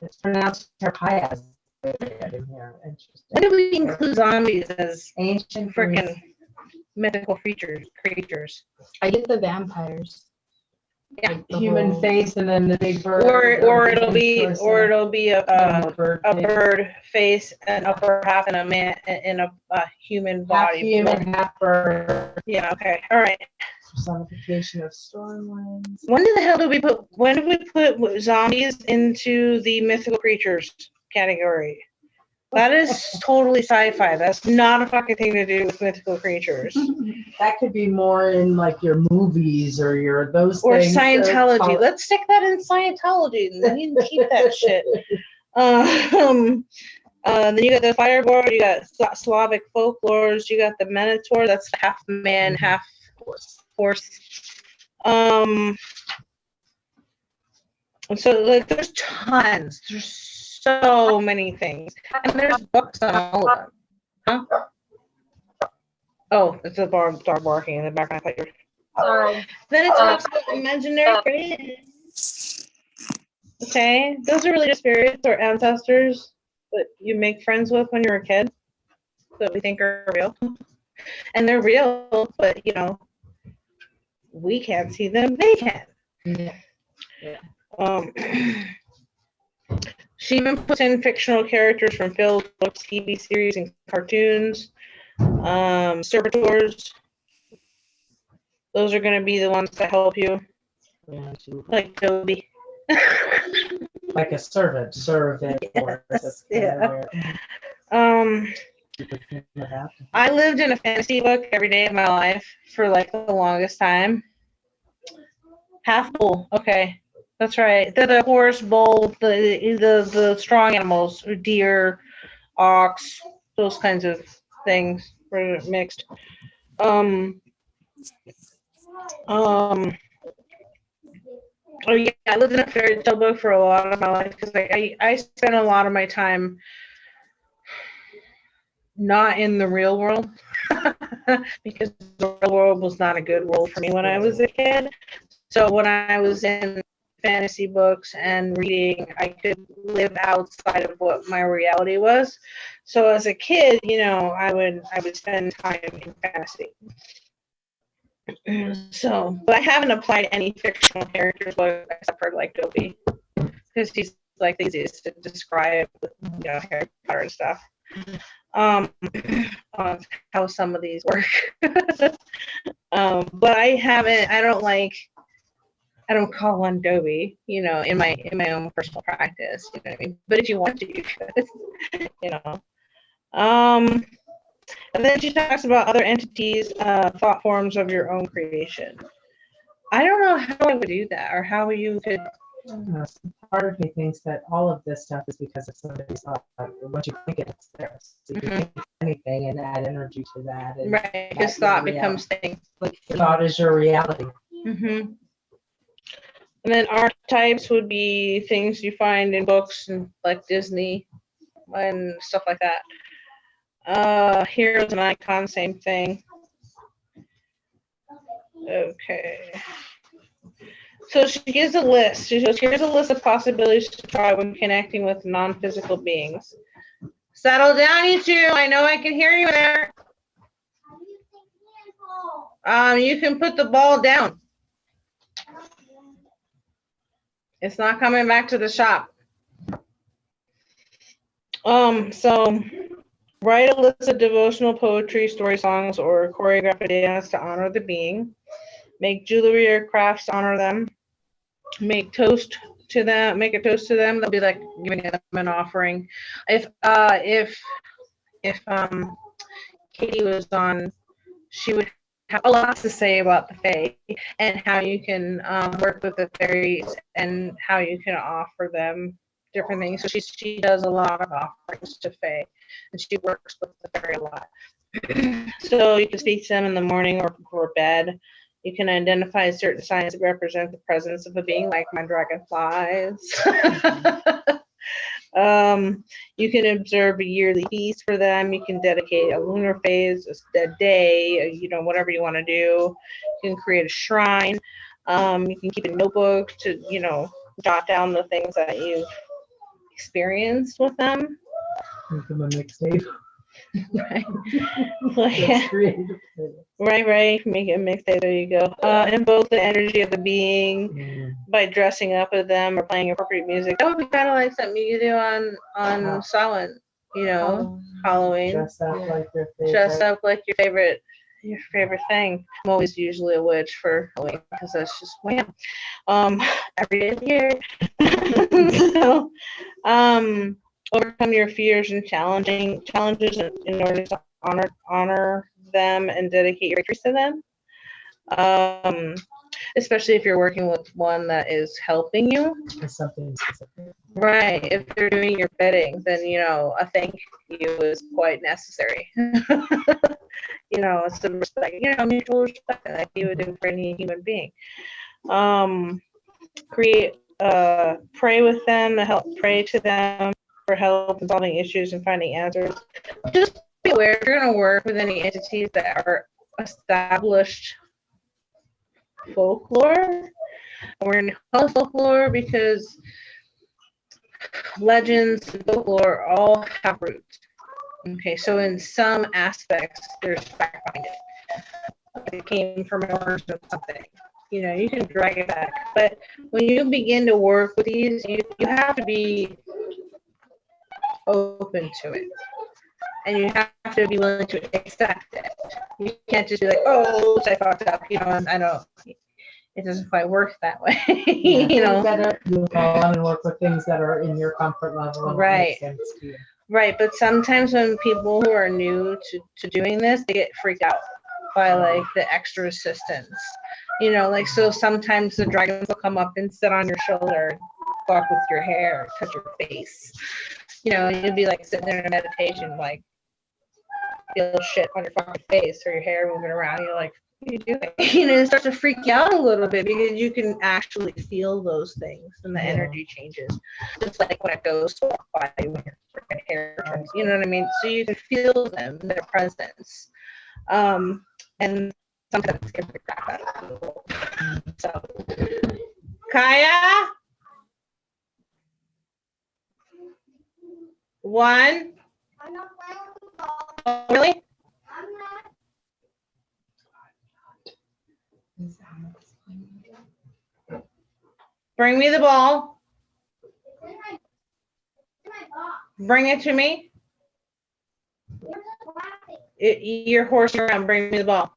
It's pronounced Terpaias. In here. Interesting. when do we include zombies as Ancient freaking Greece. mythical creatures? I get the vampires. Yeah. Like the Human whole- face and then the big bird. Or it'll be a bird. bird face, an upper half, and a man in a human Half body. human, half bird. Yeah. Okay. All right. Personification of storm winds. When did we put zombies into the mythical creatures category? That is totally sci-fi. That's not a fucking thing to do with mythical creatures. That could be more in like your movies or your those Or things. Scientology. Let's stick that in Scientology and then you can keep that shit. Then you got the fireboard, you got Slavic folklores, you got the Minotaur, that's half man, half horse. So like there's tons. There's so many things. And there's books on all of them. Huh? Oh, it's a dog barking in the background. I thought you were... Then it talks about imaginary friends. Okay, those are really just spirits or ancestors that you make friends with when you're a kid that we think are real. And they're real, but you know, we can't see them, they can. Yeah. She even puts in fictional characters from films, books, TV series, and cartoons. Servitors. Those are going to be the ones that help you, like Toby. Like a servant, Yes, yeah. I lived in a fantasy book every day of my life for like the longest time. Half bull, okay, that's right. The horse, bull, the strong animals, deer, ox, those kinds of things were mixed. Oh yeah, I lived in a fairy tale book for a lot of my life because I spent a lot of my time not in the real world because the real world was not a good world for me when I was a kid. So when I was in fantasy books and reading, I could live outside of what my reality was. So as a kid, you know, I would spend time in fantasy. So, but I haven't applied any fictional characters except for like Dobby, because he's like the easiest to describe, you know, Harry Potter and stuff. On how some of these work. But I don't call on Dobby, you know, in my own personal practice, you know what I mean? But if you want to, you could, you know. And then she talks about other entities, thought forms of your own creation. I don't know how I would do that or how you could. I don't know. Part of me thinks that all of this stuff is because of somebody's thought. What you think it's there. So you can think anything and add energy to that. And Right, because thought becomes things. like thought is your reality. Mm-hmm. And then archetypes would be things you find in books and like Disney and stuff like that. Heroes and icons, same thing. Okay. So she gives a list. She goes, here's a list of possibilities to try when connecting with non-physical beings. Settle down, you two. I know I can hear you there. You can put the ball down. It's not coming back to the shop. So write a list of devotional poetry, story songs, or choreograph a dance to honor the being. Make jewelry or crafts to honor them. Make a toast to them. They'll be like giving them an offering. If Katie was on, she would have a lot to say about the Fae and how you can work with the fairies and how you can offer them different things. So she does a lot of offerings to Fae, and she works with the fairy a lot. So you can speak to them in the morning or before bed. You can identify certain signs that represent the presence of a being, like my dragonflies. You can observe a yearly feast for them. You can dedicate a lunar phase, a day, whatever you want to do. You can create a shrine. You can keep a notebook to, jot down the things that you've experienced with them. Make them a mixtape. Right. That's creative. Right. Make it a mixtape. There you go. Invoke the energy of the being by dressing up with them or playing appropriate music. That would be kind of like something you could do on Samhain, Halloween. Dress up like your favorite. Dress up like your favorite thing. I'm always usually a witch for Halloween because that's just wham. Every day of the year. So, overcome your fears and challenges in order to honor them and dedicate your victories to them. Especially if you're working with one that is helping you. It's something specific. Right. If they're doing your bidding, then a thank you is quite necessary. It's the respect, mutual respect like you would do for any human being. Pray with them to help, pray to them for help in solving issues and finding answers. Just be aware if you're going to work with any entities that are established folklore. We're going to call it folklore because legends and folklore all have roots. Okay, so in some aspects, there's fact behind it. It came from an origin of something. You can drag it back. But when you begin to work with these, you have to be open to it. And you have to be willing to accept it. You can't just be like, oh, I fucked up, and I know it doesn't quite work that way. Better you go on and work with things that are in your comfort level and right. Make sense to you. Right, but sometimes when people who are new to doing this, they get freaked out by like the extra assistance. So sometimes the dragons will come up and sit on your shoulder, fuck with your hair, touch your face. You'd be like sitting there in a meditation, like feel shit on your fucking face or your hair moving around. You're like, what are you doing? It starts to freak you out a little bit because you can actually feel those things and the energy changes. Just like when it goes to walk by when your freaking hair turns, you know what I mean? So you can feel them, their presence. And sometimes it scares the crap out of people. So, Kaya? 1. Oh, really? Bring me the ball. Bring it to me. You're horsing around. Bring me the ball.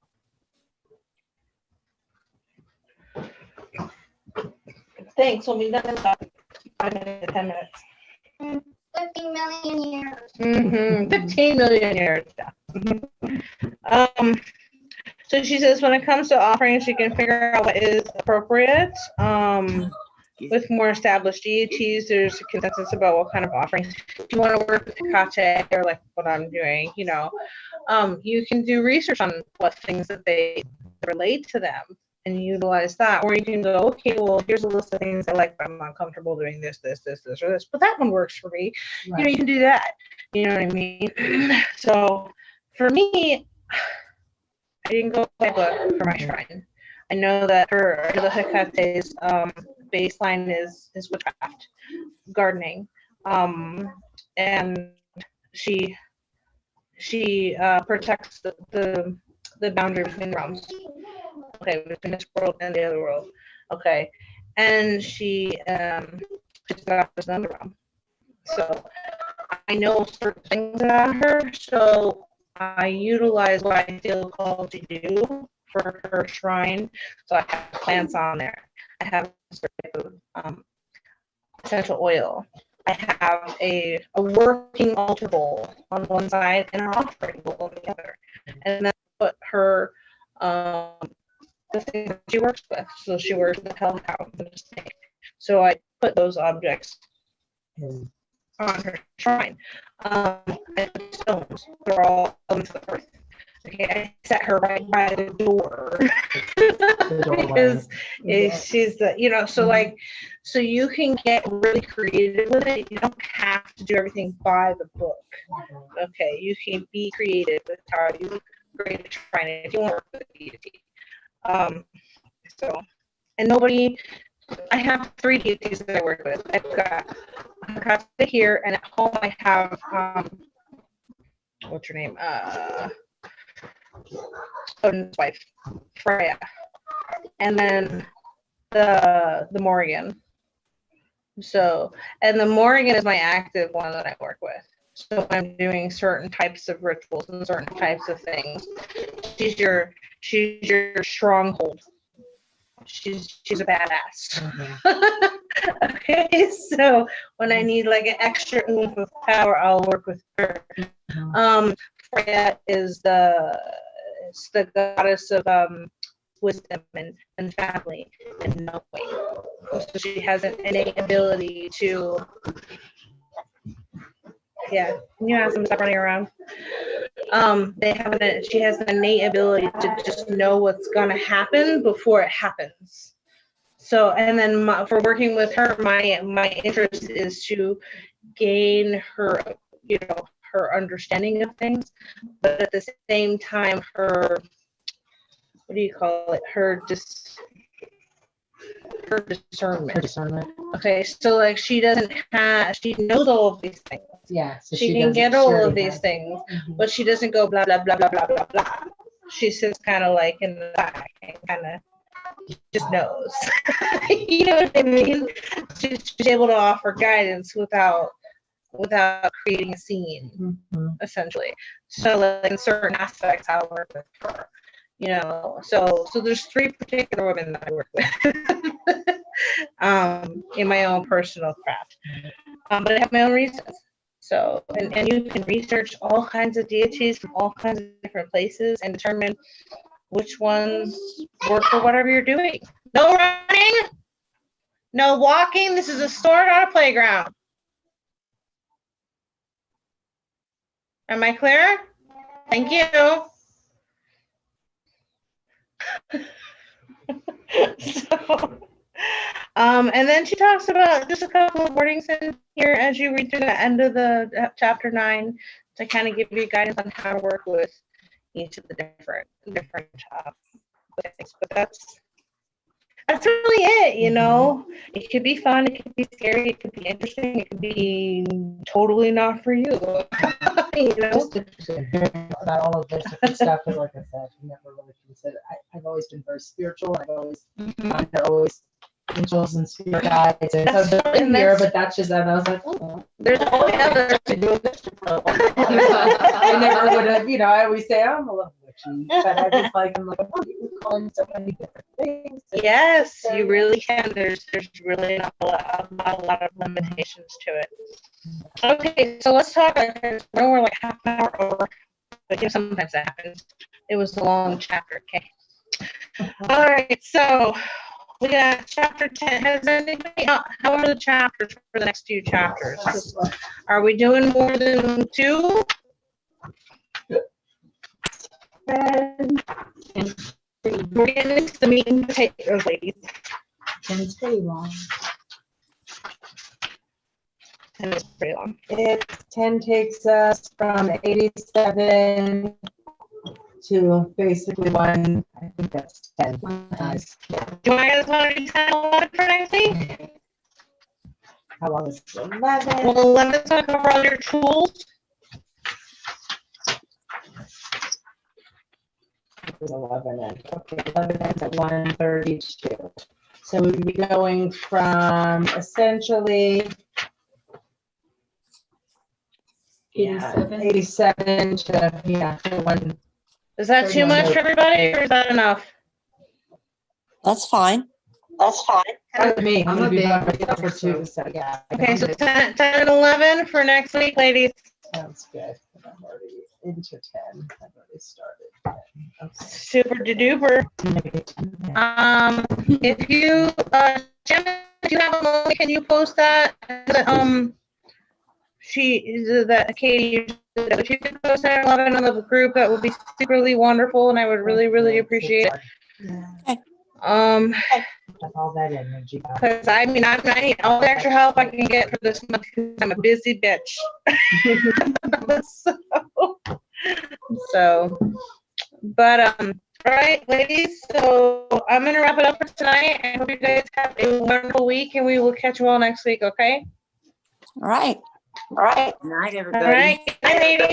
Thanks. We'll be done in about 5 minutes, 10 minutes. 15 million years. 15 million years. So she says when it comes to offerings, you can figure out what is appropriate. With more established deities, there's a consensus about what kind of offerings. If you want to work with Hecate or like what I'm doing, you can do research on what things that they relate to them and utilize that. Or you can go, okay, well, here's a list of things I like, but I'm uncomfortable doing this, or this. But that one works for me. Right. You can do that. You know what I mean? So for me, I didn't go by book for my shrine. I know that for the Hecate's baseline is witchcraft, gardening, and she protects the boundary between realms. Okay, between this world and the other world. Okay, and she's got this another realm. So I know certain things about her, so I utilize what I feel called to do for her shrine. So I have plants on there. I have a certain type of essential oil. I have a working altar bowl on one side and an offering bowl on the other. And then I put her the thing that she works with. So she works with the hell cow and the snake. So I put those objects And on her shrine. And the stones, they're all elements of the earth. Okay, I set her right by the door. the doorway. Because Yeah. she's the, you know, so like, so you can get really creative with it. You don't have to do everything by the book. Okay, you can be creative with how you create a shrine if you want to work with a deity. So, and nobody, I have 3 deities that I work with. I've got Hakata here, and at home I have, what's her name? Odin's wife, Freya. And then the Morrigan. So, and the Morrigan is my active one that I work with. So I'm doing certain types of rituals and certain types of things. She's your stronghold. She's a badass. Okay, so when I need like an extra oomph of power, I'll work with her. Freya is the goddess of wisdom and family and knowing. So she has an innate ability to. Yeah, can you have some stuff running around? She has an innate ability to just know what's gonna happen before it happens. So, and then for working with her, my interest is to gain her, you know, her understanding of things, but at the same time, her, what do you call it? Her discernment. Her discernment. Okay, so like she knows all of these things. Yeah. So She can doesn't get all share of these that. things, Mhm. but she doesn't go blah blah blah blah blah blah blah. She sits kind of like in the back and kind of just knows. You know what I mean? She's able to offer guidance without creating a scene, Mhm. essentially. So like in certain aspects, I'll work with her. You know, so there's 3 particular women that I work with in my own personal craft. But I have my own reasons. So, and you can research all kinds of deities from all kinds of different places and determine which ones work for whatever you're doing. No running, no walking. This is a store, not a playground. Am I clear? Thank you. So, and then she talks about just a couple of wordings in here as you read through the end of the chapter 9 to kind of give you guidance on how to work with each of the different things. But that's really it, you know. It could be fun, it could be scary, it could be interesting, it could be totally not for you. You know? Just interesting hearing about all of this different stuff. Because like I said, I never really considered. I've always been very spiritual. I've always they're always angels and spirit guides, and so they're in here. But that's just that. I was like, oh, There's all the other to do this. I never would have. You know, I always say I'm a little witchy, but I just like I'm like, oh, you can call in so many different things. Yes, you really can. There's really not a lot of limitations to it. Okay, so let's talk. We're like half an hour over, but sometimes that happens. It was a long chapter. Okay. All right, so we got chapter 10. Has anybody? How are the chapters for the next few chapters? Are we doing more than 2? We're getting into the meat and potatoes, ladies. And it's pretty long. And it's pretty long. 10 takes us from 87 to basically 1. I think that's 10. Nice. Do you guys want to do 10 11 for next week? How long is it? 11. Well, 11's going to cover all your tools. 11 ends. Okay, 11 ends at 1:32. So we'd be going from essentially Yeah, 87 to, yeah, to one. Is that too much for everybody or is that enough? That's fine. That's fine. That's me. I'm I'm gonna a be big by myself for person. 2, so yeah. Okay, so 10 and 11 for next week, ladies. Sounds good. I'm already into 10. I've already started 10. Super duper. Okay. If you, Gemma, if you have a moment, can you post that? That Katie, if you could post that 11 on the group, that would be superly wonderful, and I would really, really appreciate it. Yeah. Because All that energy. I mean, I need all the extra help I can get for this month. 'Cause I'm a busy bitch. But all right, ladies. So I'm gonna wrap it up for tonight. I hope you guys have a wonderful week, and we will catch you all next week. Okay. All right. All right. Good night, All everybody. right. Bye, ladies.